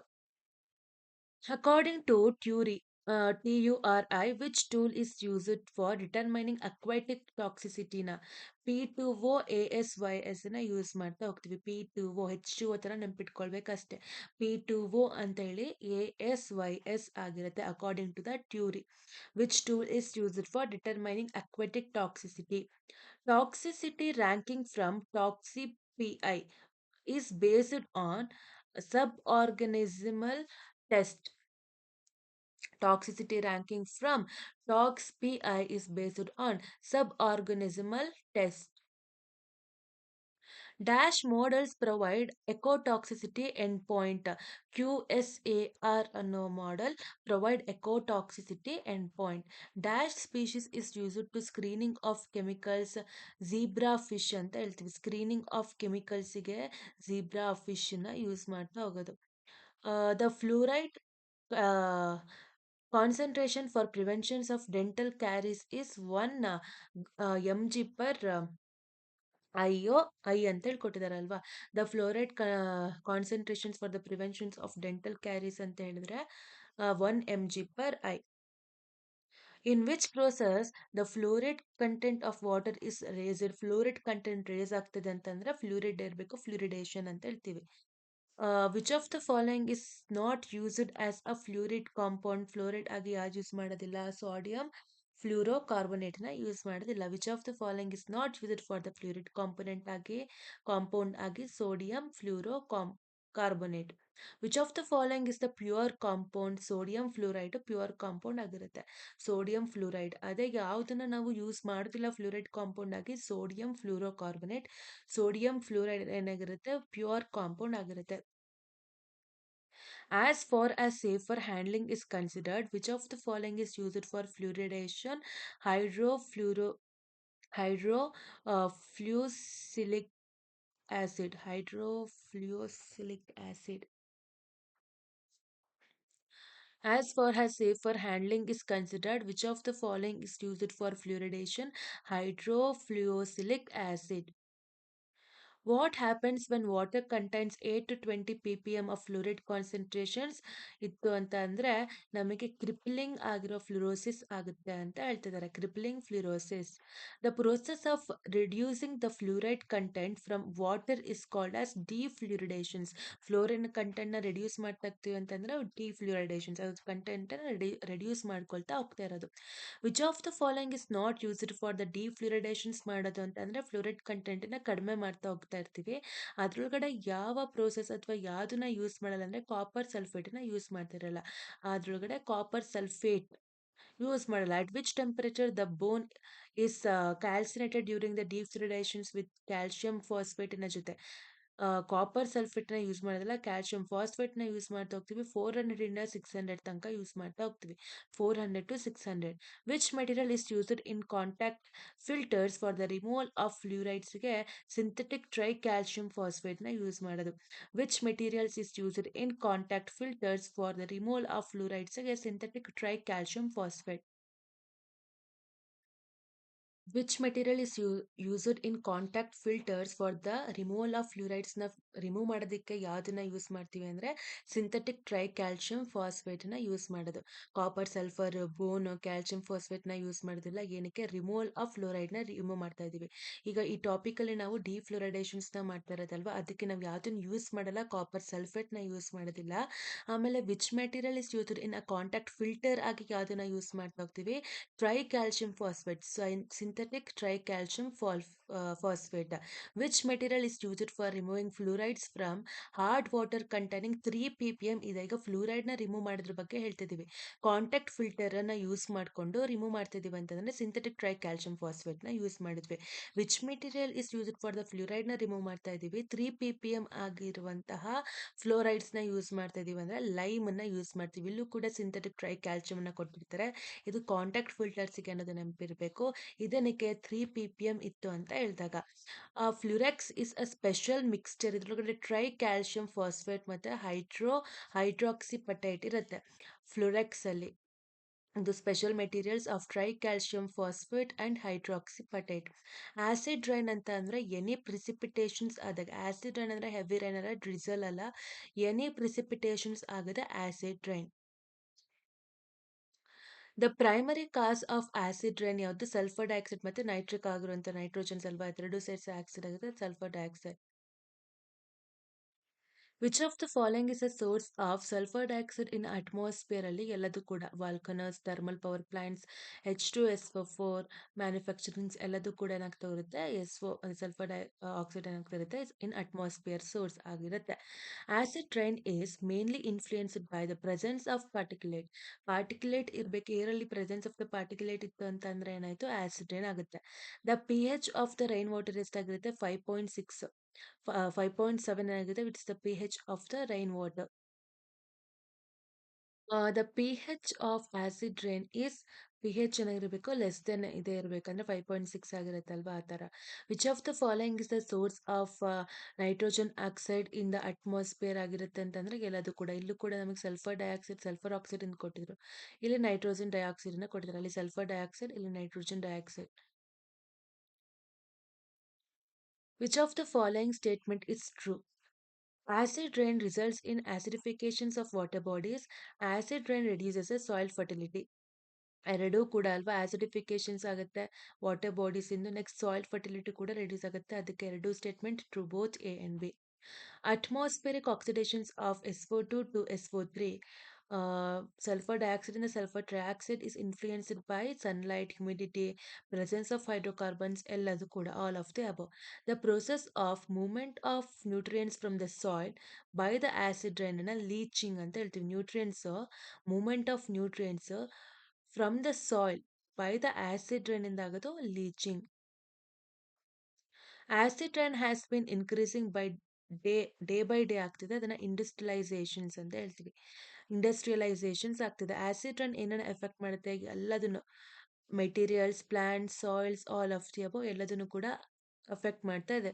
According to TURI, which tool is used for determining aquatic toxicity ನ? P2O ASYS ನ ಯೂಸ್ ಮಾಡ್ತಾ ಹೋಗ್ತೀವಿ. P2O H2O ತರ ನೆನ್ಪಿಟ್ಕೊಳ್ಬೇಕಷ್ಟೇ. P2O ಅಂತ ಹೇಳಿ ASYS ಆಗಿರುತ್ತೆ. According to the TURI, which tool is used for determining aquatic toxicity. Toxicity ranking from ToxicPI is based on suborganismal test. Toxicity ranking from ToxPI is based on suborganismal test. Dash models provide ecotoxicity endpoint. QSAR ಅನ್ನೋ model provide ecotoxicity endpoint. Dash species is used to screening of chemicals. Zebra fish ಅಂತ ಹೇಳ್ತೀವಿ. Screening of ಕೆಮಿಕಲ್ಸ್ಗೆ zebra fish ನ use ಮಾಡ್ತಾ ಹೋಗೋದು. The fluoride concentration for prevention of dental caries is 1 mg per I ಅಂತೇಳಿ ಕೊಟ್ಟಿದಾರಲ್ವಾ. The fluoride concentrations for the preventions of dental caries ಅಂತ ಹೇಳಿದ್ರೆ 1 mg per I. In which process the fluoride content of water is raised? Fluoride content raise ಆಗ್ತದೆ ಅಂತಂದ್ರೆ fluoride ಇರಬೇಕು, fluoridation ಅಂತ ಹೇಳ್ತೀವಿ. Which of the following is not used as a fluoride compound? Fluoride ಆಗಿ ಯಾವ್ದು use ಮಾಡೋದಿಲ್ಲ? Sodium fluorocarbonate ನ use ಮಾಡೋದಿಲ್ಲ. Which of the following is not used for the fluoride component ಆಗಿ ಕಾಂಪೌಂಡ್ ಆಗಿ sodium carbonate. Which of the following is the pure compound? Sodium fluoride pure compound ಆಗಿರುತ್ತೆ. Sodium fluoride. ಅದೇ ಯಾವ್ದನ್ನ ನಾವು use ಮಾಡೋದಿಲ್ಲ fluoride compound ಆಗಿ? Sodium fluorocarbonate. Sodium fluoride ಏನಾಗಿರುತ್ತೆ, pure compound ಆಗಿರುತ್ತೆ. As far as safer handling is considered, which of the following is used for fluoridation? Hydrofluosilic acid. Hydrofluosilic acid. As far as safer handling is considered, which of the following is used for fluoridation? Hydrofluosilic acid. What happens when water contains 8 to 20 ppm of fluoride concentrations ಇತ್ತು ಅಂತ ಅಂದ್ರೆ ನಮಗೆ crippling ಆಗಿರೋ fluorosis ಆಗುತ್ತೆ ಅಂತ ಹೇಳ್ತಿದ್ದಾರೆ. Crippling fluorosis. The process of reducing the fluoride content from water is called as defluoridations. Fluorine content ನ reduce ಮಾಡ್ತಾ ಇರ್ತೀವಿ ಅಂತಂದ್ರೆ ಡಿಫ್ಲೂರಿಡೇಷನ್ಸ್, ಅದ್ರ ಕಂಟೆಂಟ್ ರಿಡ್ಯೂಸ್ ಮಾಡ್ಕೊಳ್ತಾ ಹೋಗ್ತಾ ಇರೋದು. Which of the following is not used for the defluoridations ಮಾಡೋದು ಅಂತಂದ್ರೆ ಫ್ಲೂರೈಡ್ ಕಂಟೆಂಟ್ ನ ಕಡಿಮೆ ಮಾಡ್ತಾ ಹೋಗ್ತಾ ಇರ್ತೀವಿ. ಅದ್ರೊಳಗಡೆ ಯಾವ ಪ್ರೋಸೆಸ್ ಅಥವಾ ಯಾವ್ದನ್ನ ಯೂಸ್ ಮಾಡಲ್ಲ ಅಂದ್ರೆ ಕಾಪರ್ ಸಲ್ಫೇಟ್ ನ ಯೂಸ್ ಮಾಡ್ತಿರಲ್ಲ. ಅದ್ರೊಳಗಡೆ ಕಾಪರ್ ಸಲ್ಫೇಟ್ ಯೂಸ್ ಮಾಡಲ್ಲ. At which temperature the bone is calcinated during the defluoridations with calcium ಫಾಸ್ಫೇಟಿನ ಜೊತೆ. ಕಾಪರ್ ಸಲ್ಫೇಟ್ನ ಯೂಸ್ ಮಾಡೋದಿಲ್ಲ, ಕ್ಯಾಲ್ಸಿಯಂ ಫಾಸ್ಫೇಟ್ನ ಯೂಸ್ ಮಾಡ್ತಾ ಹೋಗ್ತೀವಿ. 400 ಇಂದ 600 ತನಕ ಯೂಸ್ ಮಾಡ್ತಾ ಹೋಗ್ತೀವಿ. 400 to 600. Which material is used in contact filters for the removal of ಫ್ಲೂರೈಡ್ಸ್ಗೆ ಸಿಂಥೆಟಿಕ್ ಟ್ರೈ ಕ್ಯಾಲ್ಸಿಯಂ ಫಾಸ್ಫೇಟ್ನ ಯೂಸ್ ಮಾಡೋದು. Which materials is used in contact filters for the removal of ಫ್ಲೂರೈಡ್ಸ್ಗೆ synthetic tri calcium phosphate. Which material is used in contact filters for the removal of fluorides ನ remove ಮಾಡೋದಕ್ಕೆ ಯಾವ್ದನ್ನ use ಮಾಡ್ತೀವಿ ಅಂದ್ರೆ synthetic tri calcium phosphate ನ use ಮಾಡೋದು. Copper sulphur ಬೋನ್ calcium phosphate ನ use ಮಾಡೋದಿಲ್ಲ. ಏನಕ್ಕೆ? ರಿಮೂವಲ್ ಆಫ್ ಫ್ಲೋರೈಡ್ ನ ರಿಮೂವ್ ಮಾಡ್ತಾ ಇದೀವಿ. ಈಗ ಈ ಟಾಪಿಕ್ ಅಲ್ಲಿ ನಾವು ಡಿಫ್ಲೋರೈಡೇಷನ್ಸ್ ನ ಮಾಡ್ತಾ ಇರೋದಲ್ವಾ, ಅದಕ್ಕೆ ನಾವು ಯಾವ್ದನ್ನ ಯೂಸ್ ಮಾಡಲ್ಲ, ಕಾಪರ್ ಸಲ್ಫೇಟ್ ನ ಯೂಸ್ ಮಾಡೋದಿಲ್ಲ. ಆಮೇಲೆ which material is used in a contact filter ಆಗಿ ಯಾವ್ದನ್ನ ಯೂಸ್ ಮಾಡ್ತಾ ಹೋಗ್ತೀವಿ? Try calcium phosphate, synthetic tricalcium phosphate. Which material is used for removing fluorides from hard water containing 3 ppm? ಇದೀಗ fluoride ನ remove ಮಾಡೋದ್ರ ಬಗ್ಗೆ ಹೇಳ್ತಿದೀವಿ. ಕಾಂಟ್ಯಾಕ್ಟ್ ಫಿಲ್ಟರ್ ಅನ್ನ use ಮಾಡ್ಕೊಂಡು ರಿಮೂವ್ ಮಾಡ್ತಿದೀವಿ ಅಂತಂದ್ರೆ ಸಿಂಥೆಟಿಕ್ ಟ್ರೈ ಕ್ಯಾಲ್ಸಿಯಂ ಫಾಸ್ಫೇಟ್ ನ ಯೂಸ್ ಮಾಡಿದ್ವಿ. Which material is used for the fluoride ನ ರಿಮೂವ್ ಮಾಡ್ತಾ ಇದೀವಿ? 3 ppm ಆಗಿರುವಂತಹ ಫ್ಲೋರೈಡ್ಸ್ ನ ಯೂಸ್ ಮಾಡ್ತಾ ಇದೀವಿ ಅಂದ್ರೆ ಲೈಮ್ ಅನ್ನ ಯೂಸ್ ಮಾಡ್ತೀವಿ. ಇಲ್ಲೂ ಕೂಡ ಸಿಂಥೆಟಿಕ್ ಟ್ರೈ ಕ್ಯಾಲ್ಸಿಯಂ ಅನ್ನ ಕೊಟ್ಟಿರ್ತಾರೆ. ಇದು ಕಾಂಟ್ಯಾಕ್ಟ್ ಫಿಲ್ಟರ್ಸ್ಗೆ ಅನ್ನೋದು ನೆನಪಿರಬೇಕು. ಇದನ್ನಕ್ಕೆ 3 ppm ಇತ್ತು ಅಂತ ಹೇಳಿದಾಗ. Fluorex is a special mixture. ಇದ್ರೊಳಗಡೆ ಟ್ರೈ ಕ್ಯಾಲ್ಸಿಯಂ ಫಾಸ್ಫೇಟ್ ಮತ್ತೆ ಹೈಡ್ರಾಕ್ಸಿ ಪಟೈಟ್ ಇರುತ್ತೆ ಫ್ಲೂರೆಕ್ಸ್ ಅಲ್ಲಿ. ಇದು special materials of tri calcium phosphate and hydroxyapatite. Acid rain ಅಂತ ಅಂದ್ರೆ ಎನಿ ಪ್ರಿಸಿಪಿಟೇಷನ್ಸ್ ಆದಾಗ, ಆಸಿಡ್ ರೈನ್ ಅಂದ್ರೆ ಹೆವಿ ರೈನ್ ಅಲ್ಲ, ಡ್ರಿಸಲ್ ಅಲ್ಲ, ಎನಿ ಪ್ರಿಸಿಪಿಟೇಷನ್ಸ್ ಆಗದ acid rain. The primary cause of acid rain ಯಾವುದು? ಸಲ್ಫರ್ ಡೈಆಕ್ಸೈಡ್ ಮತ್ತೆ ನೈಟ್ರಿಕ್ ಆಗಿರುವಂತ ನೈಟ್ರೋಜನ್ಸ್ ಅಲ್ವಾ, ಎರಡು ಸೇರಿಸಿ ಆಕ್ಸೈಡ್ ಆಗುತ್ತೆ sulphur dioxide. Which of the following is a source of sulphur dioxide in atmosphere ಅಲ್ಲಿ? ಎಲ್ಲದೂ ಕೂಡ volcanoes, thermal power plants, H2SO4 manufacturings ಎಲ್ಲದೂ ಕೂಡ ಏನಾಗ್ತಾ ಇರುತ್ತೆ, ಸಲ್ಫರ್ ಡೈ ಆಕ್ಸೈಡ್ ಏನಾಗ್ತಾ ಇರುತ್ತೆ ಇನ್ ಅಟ್ಮಾಸ್ಫಿಯರ್ ಸೋರ್ಸ್ ಆಗಿರುತ್ತೆ. Acid rain is mainly influenced by the presence of particulate. Particulate ಇರಬೇಕು, ಏರಲ್ಲಿ ಪ್ರೆಸೆನ್ಸ್ ಆಫ್ ದ ಪಾರ್ಟಿಕ್ಯುಲೇಟ್ ಇತ್ತು ಅಂತಂದ್ರೆ ಏನಾಯ್ತು, ಆಸಿಡ್ ರೈನ್ ಆಗುತ್ತೆ. The pH of the rain water ಎಷ್ಟಾಗಿರುತ್ತೆ? 5.6. 5.7 ಆಗಿದೆ. It's the pH of the rain water. The pH of acid rain is, pH ಏನಾಗಿರಬೇಕು, less than ಇದೇ ಇರಬೇಕಂದ್ರೆ 5.6 ಆಗಿರುತ್ತಲ್ವಾ, ಆ ಥರ. Which of the following is the source of nitrogen oxide in the atmosphere ಆಗಿರುತ್ತೆ ಅಂತಂದ್ರೆ ಎಲ್ಲದು ಕೂಡ. ಇಲ್ಲೂ ಕೂಡ ನಮಗೆ ಸಲ್ಫರ್ ಡೈಆಕ್ಸೈಡ್, ಸಲ್ಫರ್ ಆಕ್ಸೈಡ್ ಅಂತ ಕೊಟ್ಟಿದ್ರು. ಇಲ್ಲಿ ನೈಟ್ರೋಜನ್ ಡೈಆಕ್ಸೈಡ್ ನ ಕೊಟ್ಟಿದ್ದಾರೆ. ಅಲ್ಲಿ ಸಲ್ಫರ್ ಡೈಆಕ್ಸೈಡ್, ಇಲ್ಲಿ nitrogen dioxide. Which of the following statement is true? Acid rain results in acidifications of water bodies. Acid rain reduces the soil fertility. ಎರಡೂ ಕೂಡ ಅಲ್ವಾ, ಆಸಿಡಿಫಿಕೇಶನ್ಸ್ ಆಗುತ್ತೆ ವಾಟರ್ ಬಾಡೀಸ್ ಇಂದು. ನೆಕ್ಸ್ಟ್ ಸಾಯಿಲ್ ಫರ್ಟಿಲಿಟಿ ಕೂಡ reduce ಆಗುತ್ತೆ. ಅದಕ್ಕೆ ಎರಡೂ statement true, both A and B. Atmospheric oxidations of SO2 to SO3. Sulfur dioxide and the sulfur trioxide is influenced by sunlight, humidity, presence of hydrocarbons, ಎಲ್ಲದು ಕೂಡ, all of the above. The process of movement of nutrients from the soil by the acid rain ಅನ್ನ leaching ಅಂತ ಹೇಳ್ತೀವಿ. Nutrients, movement of nutrients from the soil by the acid rain ಇಂದ ಆಗೋದು leaching. Acid rain has been increasing by day, day by day ಆಗ್ತಿದೆ. ಅದನ್ನ ಇಂಡಸ್ಟ್ರಿಯಲೈಸೇಷನ್ಸ್ ಅಂತ ಹೇಳ್ತೀವಿ. ಇಂಡಸ್ಟ್ರಿಯಲೈಸೇಷನ್ಸ್ ಆಗ್ತಿದೆ. ಆಸಿಡ್ ರೈನ್ ಏನನ್ನ ಎಫೆಕ್ಟ್ ಮಾಡುತ್ತೆ? ಎಲ್ಲದನ್ನು, materials, plants, soils, all of the ಅಬೋ ಎಲ್ಲದನ್ನು ಕೂಡ ಅಫೆಕ್ಟ್ ಮಾಡ್ತಾ ಇದೆ.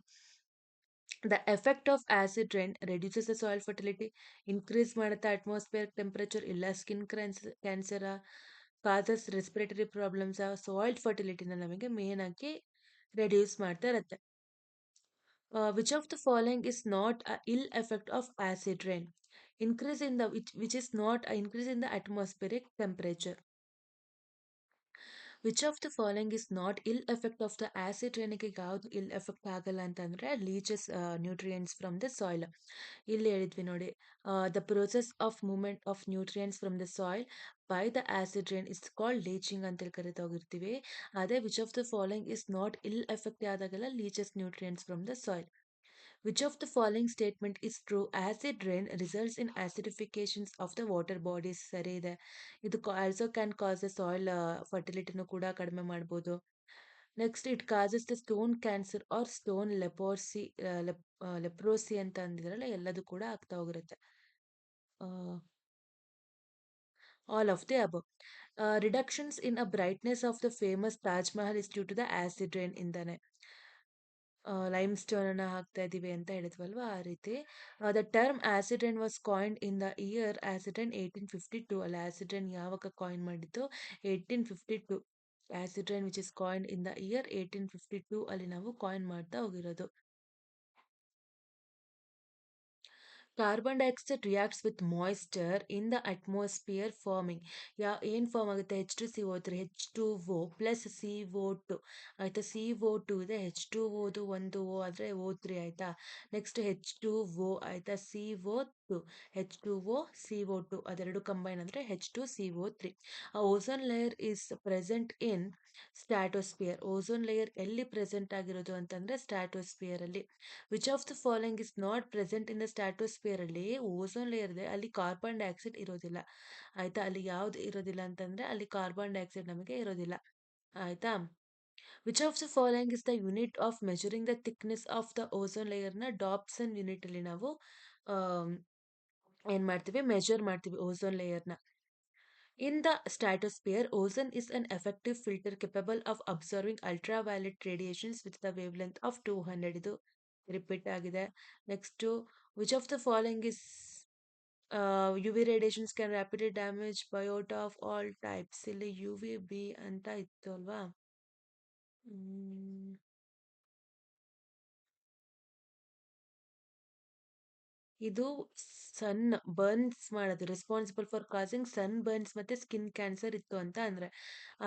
The effect of acid rain reduces the soil fertility, increase ಮಾಡುತ್ತೆ atmospheric temperature, ಇಲ್ಲ skin cancer, causes respiratory problems, soil ಫರ್ಟಿಲಿಟಿನ ನಮಗೆ ಮೇನ್ ಆಗಿ ರೆಡ್ಯೂಸ್ ಮಾಡ್ತಾ ಇರುತ್ತೆ. Which of the following is not a ill effect of acid rain? Increase in the which is not an increase in the atmospheric temperature. Which of the following is not ಇಲ್ effect of the acid ರೇನಿಗೆ ಯಾವ್ದು ಇಲ್ effect ಆಗಲ್ಲ ಅಂತಂದ್ರೆ leeches nutrients from the soil. ಇಲ್ಲಿ ಹೇಳಿದ್ವಿ ನೋಡಿ, the process of movement of nutrients from the soil by the acid rain is called leaching ಅಂತೇಳಿ ಕರಿತಾ ಹೋಗಿರ್ತೀವಿ. ಅದೇ which of the following is not ಇಲ್ ಎಫೆಕ್ಟ್ ಆದಾಗೆಲ್ಲ leeches nutrients from the soil. Which of the following statement is true? Acid rain results in acidifications of the water bodies. ಸರಿ ಇದೆ. ಇದು also can cause the soil ಫರ್ಟಿಲಿಟಿನೂ ಕೂಡ ಕಡಿಮೆ ಮಾಡ್ಬೋದು. Next it causes the stone cancer or stone leprosy ಅಂತ ಅಂದಿದ್ರಲ್ಲ, ಎಲ್ಲದು ಕೂಡ ಆಗ್ತಾ ಹೋಗಿರುತ್ತೆ. All of the above. Reductions in a brightness of the famous Taj Mahal is due to the acid rain ಇಂದಾನೆ. ಲೈಮ್ ಸ್ಟೋನನ್ನು ಹಾಕ್ತಾ ಇದ್ದೀವಿ ಅಂತ ಹೇಳಿದ್ವಲ್ವಾ, ಆ ರೀತಿ. The term acid rain was coined in the year acid rain 1852. ಅಲ್ಲಿ ಆಸಿಡ್ ರೈನ್ ಯಾವಾಗ ಕಾಯಿನ್ ಮಾಡಿದ್ದು? 1852. Acid rain which is coined in the year 1852 ಅಲ್ಲಿ ನಾವು ಕಾಯಿನ್ ಮಾಡ್ತಾ ಹೋಗಿರೋದು. Carbon dioxide reacts with moisture in the atmosphere forming. ಏನು form ಆಗುತ್ತೆ? H2CO3, H2O plus CO2 ಆಯಿತಾ. CO2 ಇದೆ, H2O ಒಂದು O ಆದರೆ O3 ಆಯಿತಾ. ನೆಕ್ಸ್ಟ್ H2O ಆಯಿತಾ, CO2, H2O CO2 ಅದೆರಡು ಕಂಬೈನ್ ಅಂದರೆ H2CO3. Ozone layer is present in stratosphere. Ozone layer ಎಲ್ಲಿ ಪ್ರೆಸೆಂಟ್ ಆಗಿರೋದು ಅಂತಂದರೆ ಸ್ಟ್ಯಾಟೋಸ್ಫಿಯರ್ ಅಲ್ಲಿ. Which of the following is not present in the stratosphere ಅಲ್ಲಿ? ಓಝೋನ್ ಲೇಯರ್ ಇದೆ, ಅಲ್ಲಿ ಕಾರ್ಬನ್ ಡೈಆಕ್ಸೈಡ್ ಇರೋದಿಲ್ಲ ಆಯ್ತಾ. ಅಲ್ಲಿ ಯಾವ್ದು ಇರೋದಿಲ್ಲ ಅಂತಂದ್ರೆ ಅಲ್ಲಿ ಕಾರ್ಬನ್ ಡೈಆಕ್ಸೈಡ್ ನಮಗೆ ಇರೋದಿಲ್ಲ ಆಯ್ತಾ. Which of the following is the unit of measuring the thickness of the ozone ಲೇಯರ್ನ ಡಾಪ್ಸನ್ ಯೂನಿಟ್ ಅಲ್ಲಿ ನಾವು ಏನ್ ಮಾಡ್ತೀವಿ? ಮೆಜರ್ ಮಾಡ್ತೀವಿ ಓಝೋನ್ ಲೇಯರ್ನ. In the stratosphere, ozone is an effective filter capable of absorbing ultraviolet radiations with the wavelength of 200. ಇದು repeat ಆಗಿದೆ. Next, which of the following is UV radiations can rapidly damage biota of all types. ಇಲ್ಲಿ UVB ಅಂತ ಇತ್ತು ಅಲ್ವಾ? ಇದು sunburns ಮಾಡೋದು, responsible for causing sunburns ಮತ್ತೆ skin cancer ಇತ್ತು ಅಂತ ಅಂದ್ರೆ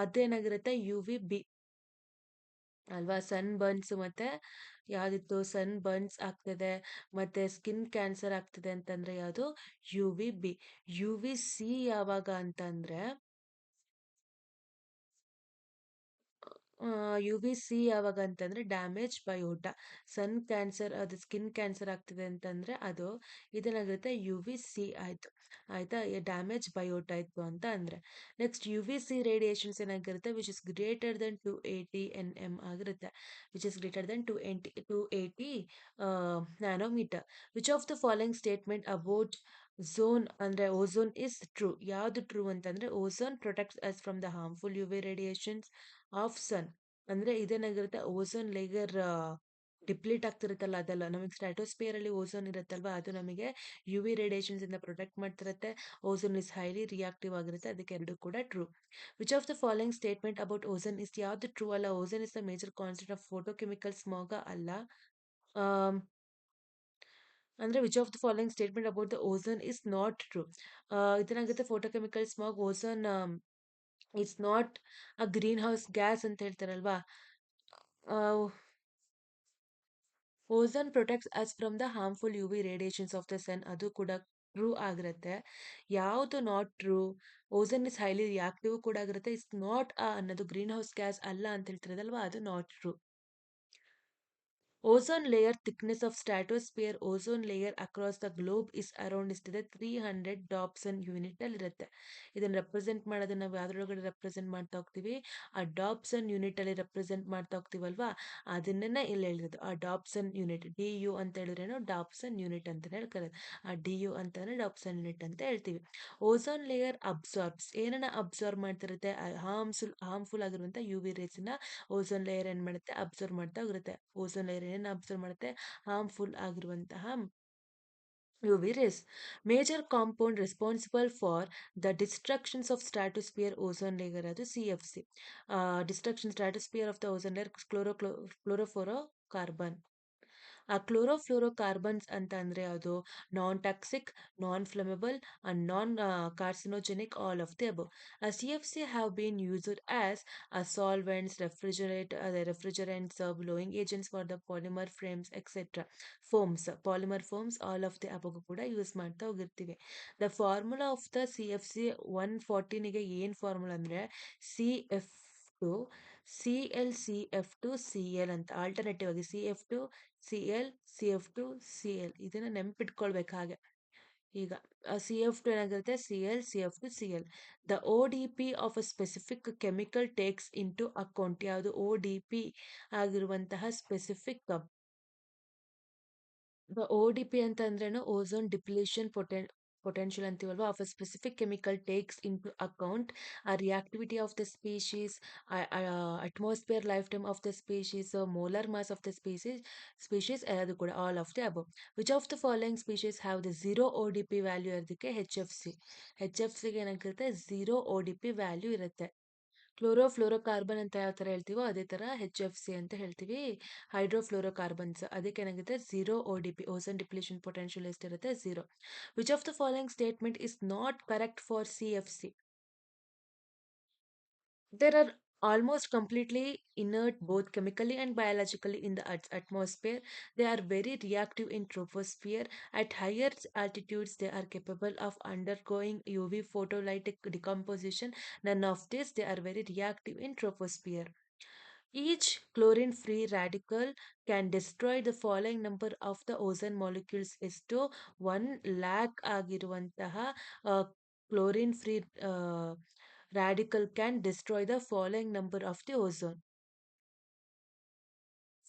ಅದೇನಾಗಿರುತ್ತೆ? UVB ಅಲ್ವಾ. ಸನ್ ಬರ್ನ್ಸ್ ಮತ್ತೆ ಯಾವ್ದಿತ್ತು? ಸನ್ ಬರ್ನ್ಸ್ ಆಗ್ತದೆ ಮತ್ತೆ ಸ್ಕಿನ್ ಕ್ಯಾನ್ಸರ್ ಆಗ್ತದೆ ಅಂತಂದ್ರೆ ಯಾವುದು? UVB. UVC ಯಾವಾಗ ಅಂತಂದ್ರೆ UVC ಯಾವಾಗ ಅಂತಂದ್ರೆ ಡ್ಯಾಮೇಜ್ ಬಯೋಟ. ಸನ್ ಕ್ಯಾನ್ಸರ್ ಅದು ಸ್ಕಿನ್ ಕ್ಯಾನ್ಸರ್ ಆಗ್ತಿದೆ ಅಂತಂದ್ರೆ ಅದು ಇದೇನಾಗಿರುತ್ತೆ? UVC ಆಯ್ತು ಆಯ್ತಾ. ಡ್ಯಾಮೇಜ್ ಬಯೋಟ ಇತ್ತು ಅಂತ ಅಂದ್ರೆ. ನೆಕ್ಸ್ಟ್ UVC ರೇಡಿಯೇಷನ್ಸ್ ಏನಾಗಿರುತ್ತೆ? Which is greater than 280 NM ಆಗಿರುತ್ತೆ. Which is greater than 280 nanometre. Which of the following statement about zone ಅಂದ್ರೆ ಓಝೋನ್ ಇಸ್ ಟ್ರೂ? ಯಾವ್ದು ಟ್ರೂ ಅಂತಂದ್ರೆ ozone protects us from the harmful UV radiations of sun. ಅಂದ್ರೆ ಇದೇನಾಗಿರುತ್ತೆ? Ozone layer deplete ಆಗ್ತಿರುತ್ತಲ್ಲ ಅದೆಲ್ಲ ನಮಗೆ stratosphere ಅಲ್ಲಿ ಓಝೋನ್ ಇರುತ್ತಲ್ವಾ, ಅದು ನಮಗೆ UV ರೇಡಿಯೇಷನ್ಸ್ ಇಂದ ಪ್ರೊಟೆಕ್ಟ್ ಮಾಡ್ತಿರುತ್ತೆ. ಓಝೋನ್ ಇಸ್ ಹೈಲಿ ರಿಯಾಕ್ಟಿವ್ ಆಗಿರುತ್ತೆ, ಅದಕ್ಕೆ ಎರಡು ಕೂಡ true. Which of the following statement about ozone is ಯಾವ್ದು ಟ್ರೂ ಅಲ್ಲ? Ozone is the major constant of photochemical smog ಅಲ್ಲ. ಅಂದ್ರೆ which of the following statement about the ozone is not true? ಇದೇನಾಗುತ್ತೆ? Photochemical smog ozone it's not a green house gas ಅಂತ ಹೇಳ್ತಾರಲ್ವಾ. Ozone protects us from the harmful UV radiations of the sun, ಅದು ಕೂಡ true ಆಗಿರುತ್ತೆ. ಯಾವುದು not true? Ozone is highly reactive ಕೂಡ ಆಗಿರುತ್ತೆ. It's not ಅನ್ನೋದು ಗ್ರೀನ್ ಹೌಸ್ ಗ್ಯಾಸ್ ಅಲ್ಲ ಅಂತ ಹೇಳ್ತಿರೋದಲ್ವಾ, ಅದು not true. Ozone layer thickness of stratosphere ozone layer across the globe is around ಇಷ್ಟಿದೆ 300 ಡಾಪ್ಸನ್ ಯೂನಿಟ್ ಅಲ್ಲಿ ಇರುತ್ತೆ. ಇದನ್ನ ರೆಪ್ರೆಸೆಂಟ್ ಮಾಡೋದನ್ನ ನಾವು ಯಾವ್ದ್ರೊಳಗಡೆ ರೆಪ್ರೆಸೆಂಟ್ ಮಾಡ್ತಾ ಹೋಗ್ತೀವಿ? ಆ ಡಾಪ್ಸನ್ ಯೂನಿಟ್ ಅಲ್ಲಿ ರೆಪ್ರೆಸೆಂಟ್ ಮಾಡ್ತಾ ಹೋಗ್ತೀವಲ್ವಾ, ಅದನ್ನೇ ಇಲ್ಲಿ ಹೇಳಿರೋದು. ಆ ಡಾಪ್ಸನ್ ಯೂನಿಟ್ DU ಅಂತ ಹೇಳಿದ್ರೇನು? ಡಾಪ್ಸನ್ ಯೂನಿಟ್ ಅಂತಾನೆ ಹೇಳ್ತಾರೆ. ಆ DU ಅಂತಂದ್ರೆ ಡಾಪ್ಸನ್ ಯೂನಿಟ್ ಅಂತ ಹೇಳ್ತೀವಿ. ಓಝೋನ್ ಲೇಯರ್ ಅಬ್ಸಾರ್ಬ್ಸ್ ಏನನ್ನ ಅಬ್ಸಾರ್ಬ್ ಮಾಡ್ತಿರುತ್ತೆ? ಹಾರ್ಮ್ಫುಲ್ ಆಗಿರುವಂತ UV ರೇಸ್ ನ ಓಝೋನ್ ಲೇಯರ್ ಏನ್ ಮಾಡುತ್ತೆ? ಅಬ್ಸರ್ವ್ ಮಾಡ್ತಾ ಹೋಗಿರುತ್ತೆ. ಓಝೋನ್ ಲೇಯರ್ ಏನೇನು ಅಬ್ಸರ್ವ್ ಮಾಡುತ್ತೆ, ಹಾರ್ಮ್ಫುಲ್ ಆಗಿರುವಂತಹ UV rays. Major compound responsible for the destructions of stratosphere ozone layer ಅದು CFC. Destruction stratosphere of the ozone layer chlorofluorocarbon. ಆ ಕ್ಲೋರೋಫ್ಲೋರೋಕಾರ್ಬನ್ಸ್ ಅಂತ ಅಂದ್ರೆ ಅದು non toxic, non flammable and non carcinogenic all of the above. CFC have been used as solvents, refrigerants, blowing agents for the polymer frames, etc. Foams, polymer foams, all of the above ಕೂಡ use ಮಾಡ್ತಾ ಹೋಗಿರ್ತೀವಿ. The formula of the CFC 114ಗೆ ಏನ್ formula ಅಂದ್ರೆ CF2 ClCF2Cl ಅಂತ. Alternative ಆಗಿ CF2Cl ಇದನ್ನ ನೆನ್ಪಿಟ್ಕೊಳ್ಬೇಕು ಹಾಗೆ. ಈಗ CF2 ಏನಾಗಿರುತ್ತೆ, ClCF2Cl. The ODP of a specific chemical takes into account. ಯಾವುದು ODP ಆಗಿರುವಂತಹ ಸ್ಪೆಸಿಫಿಕ್ ODP ಅಂತ ಅಂದ್ರೇನು, ಓಝೋನ್ ಡಿಪ್ಲೀಷನ್ ಪೊಟೆನ್ಷಿಯಲ್ ಅಂತೀವಲ್ವಾ, of a specific chemical takes into account ಆ reactivity of the species, atmosphere lifetime of the species, molar mass of the species ಎಲ್ಲದು ಕೂಡ all of the above. Which of the following species have the zero ODP value ಇರೋದಕ್ಕೆ HFCಗೆ ಏನಾಗಿರುತ್ತೆ, zero ODP value ಇರುತ್ತೆ. Chlorofluorocarbon ಅಂತ ಯಾವ ಥರ ಹೇಳ್ತೀವೋ ಅದೇ ಥರ HFC ಅಂತ ಹೇಳ್ತೀವಿ. ಹೈಡ್ರೋಫ್ಲೋರೋಕಾರ್ಬನ್ಸ್ ಅದಕ್ಕೆ ಏನಾಗುತ್ತೆ, zero ODP, ozone depletion potential ಎಷ್ಟಿರುತ್ತೆ, zero. Which of the following statement is not correct for CFC? There are almost completely inert both chemically and biologically in the Earth's atmosphere. They are very reactive in troposphere. At higher altitudes, they are capable of undergoing UV photolytic decomposition. None of this, they are very reactive in troposphere. Each chlorine-free radical can destroy the following number of the ozone molecules. ಎಷ್ಟು 1 lakh ಆಗಿರುವಂತಹ chlorine-free radical can destroy the following number of the ozone.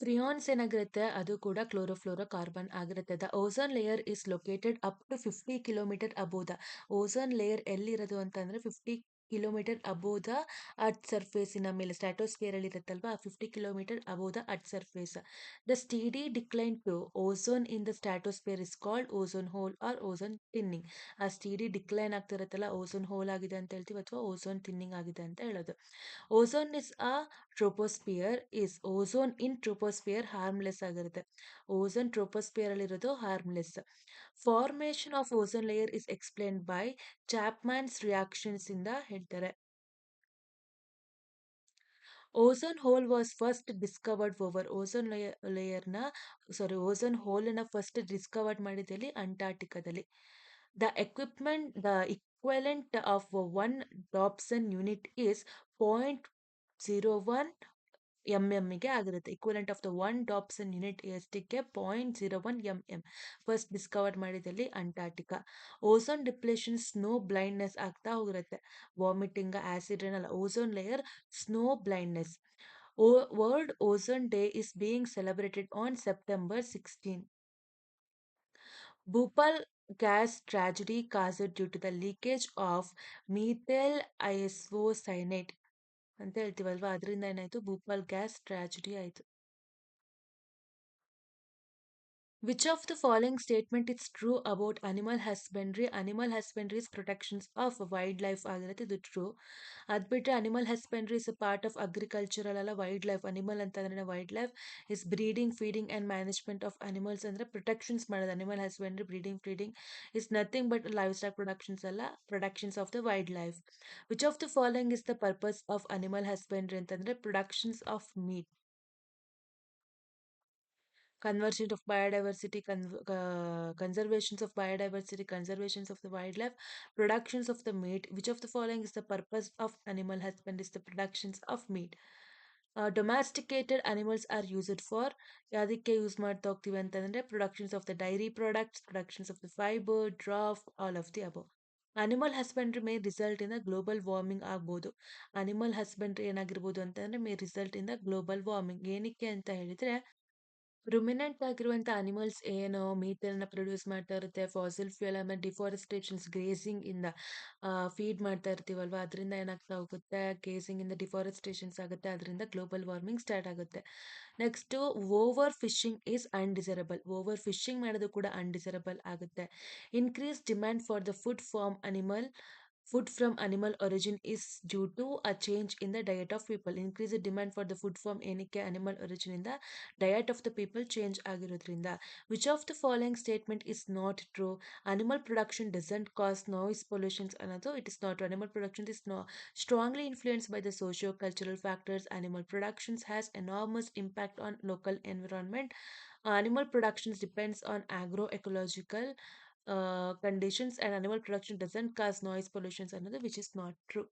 ಫ್ರಿಯಾನ್ಸ್ ಏನಾಗಿರುತ್ತೆ, ಅದು ಕೂಡ chlorofluorocarbon ಆಗಿರುತ್ತೆ. The ozone layer is located up to 50 kilometre above the. Ozone layer ಎಲ್ಲಿರೋದು ಅಂತಂದ್ರೆ 50 kilometre above the earth ಸರ್ಫೇಸಿನ ಮೇಲೆ, ಸ್ಟ್ಯಾಟೋಸ್ಫಿಯರ್ ಅಲ್ಲಿ ಇರುತ್ತಲ್ವಾ, 50 kilometre above the earth surface. The steady decline to ozone in the stratosphere is called ozone hole or ozone thinning. ಆ steady decline ಆಗ್ತಿರುತ್ತಲ್ಲ, ozone hole ಆಗಿದೆ ಅಂತ ಹೇಳ್ತೀವಿ ಅಥವಾ ಓಝೋನ್ ಥಿನ್ನಿಂಗ್ ಆಗಿದೆ ಅಂತ ಹೇಳೋದು. Ozone is a troposphere is ozone in troposphere harmless ಆಗಿರುತ್ತೆ. ಓಝೋನ್ ಟ್ರೋಪೋಸ್ಪಿಯರ್ ಅಲ್ಲಿರೋದು harmless. Formation of ozone layer is explain by Chapman's reactions ಇಂದ ಹೇಳ್ತಾರೆ. Ozone hole was first discovered over. Ozone ozone hole ನ first discovered ಮಾಡಿದಲ್ಲಿ ಅಂಟಾರ್ಟಿಕಾದಲ್ಲಿ. The equivalent of 1 Dobson unit is 0.01 ಗೆ ಆಗಿರುತ್ತೆ. Equivalent of the 1 Dobson unit ಎಷ್ಟಕ್ಕೆ, 0.01 first discover ಮಾಡಿದಲ್ಲಿ Antarctica. Ozone depletion snow blindness ಆಗ್ತಾ ಹೋಗಿರುತ್ತೆ. ವಾಮಿಟಿಂಗ್, ಆಸಿಡ್ ರೇನ್ ಅಲ್ಲ, ozone layer snow blindness. World ozone day is being celebrated on September 16. Bhopal gas tragedy caused due to the leakage of methyl isocyanate ಅಂತ ಹೇಳ್ತೀವಲ್ವಾ, ಅದರಿಂದ ಏನಾಯ್ತು, Bhopal gas tragedy ಆಯ್ತು. Which of the following statement is true about animal husbandry? Animal husbandry is protections of wildlife ಆಗಿರುತ್ತೆ, ಇದು true. ಅದು ಬಿಟ್ಟರೆ animal husbandry is a part of agricultural ಅಲ್ಲ, ವೈಲ್ಡ್ ಲೈಫ್. ಅನಿಮಲ್ ಅಂತಂದ್ರೆ wildlife is breeding, feeding and management of animals ಅಂದರೆ protections ಮಾಡೋದು. Animal husbandry, breeding, feeding is nothing but livestock productions ಅಲ್ಲ, productions of the wildlife. Which of the following is the purpose of animal husbandry ಅಂತಂದ್ರೆ productions of meat. Conservation of biodiversity, conservations of biodiversity, conservations of the wildlife, productions of the meat. Which of the following is the purpose of animal husbandry? Is the productions of meat. Domesticated animals are used for ಯಾವುದಕ್ಕೆ use ಮಾಡ್ತಾ ಹೋಗ್ತೀವಿ ಅಂತಂದ್ರೆ productions of the dairy products, productions of the fibre, draught, all of the above. Animal husbandry may result in global warming ಆಗ್ಬೋದು. Animal husbandry ಏನಾಗಿರ್ಬೋದು ಅಂತಂದ್ರೆ may result in global warming. ಏನಕ್ಕೆ ಅಂತ ಹೇಳಿದ್ರೆ ರುಮಿನೆಂಟ್ ಆಗಿರುವಂಥ ಅನಿಮಲ್ಸ್ ಏನು ಮೀಥೇನ್ ಪ್ರೊಡ್ಯೂಸ್ ಮಾಡ್ತಾ ಇರುತ್ತೆ, ಫಾಸಿಲ್ ಫ್ಯೂಯಲ್ ಆಮೇಲೆ ಡಿಫಾರೆಸ್ಟೇಷನ್ಸ್ ಗ್ರೇಸಿಂಗ್ ಇಂದ ಫೀಡ್ ಮಾಡ್ತಾ ಇರ್ತೀವಲ್ವಾ, ಅದರಿಂದ ಏನಾಗ್ತಾ ಹೋಗುತ್ತೆ, ಗೇಸಿಂಗ್ ಇಂದ ಡಿಫಾರೆಸ್ಟೇಷನ್ಸ್ ಆಗುತ್ತೆ, ಅದರಿಂದ ಗ್ಲೋಬಲ್ ವಾರ್ಮಿಂಗ್ ಸ್ಟಾರ್ಟ್ ಆಗುತ್ತೆ. Next overfishing is undesirable. Overfishing ಮಾಡೋದು ಕೂಡ ಅನ್ಡಿಸರಬಲ್ ಆಗುತ್ತೆ. Increase demand for the food from animal origin is due to a change in the diet of people. Increase demand for the food from ಏನಕ್ಕೆ animal origin ಇಂದ diet of the people change ಆಗಿರೋದ್ರಿಂದ. Which of the following statement is not true? Animal production doesn't cause noise pollutions ಅನ್ನೋದು it is not. Animal production is strongly influenced by the socio-cultural factors. Animal productions has enormous impact on local environment. Animal productions depends on agroecological conditions, and animal production doesn't cause noise pollutions another, which is not true.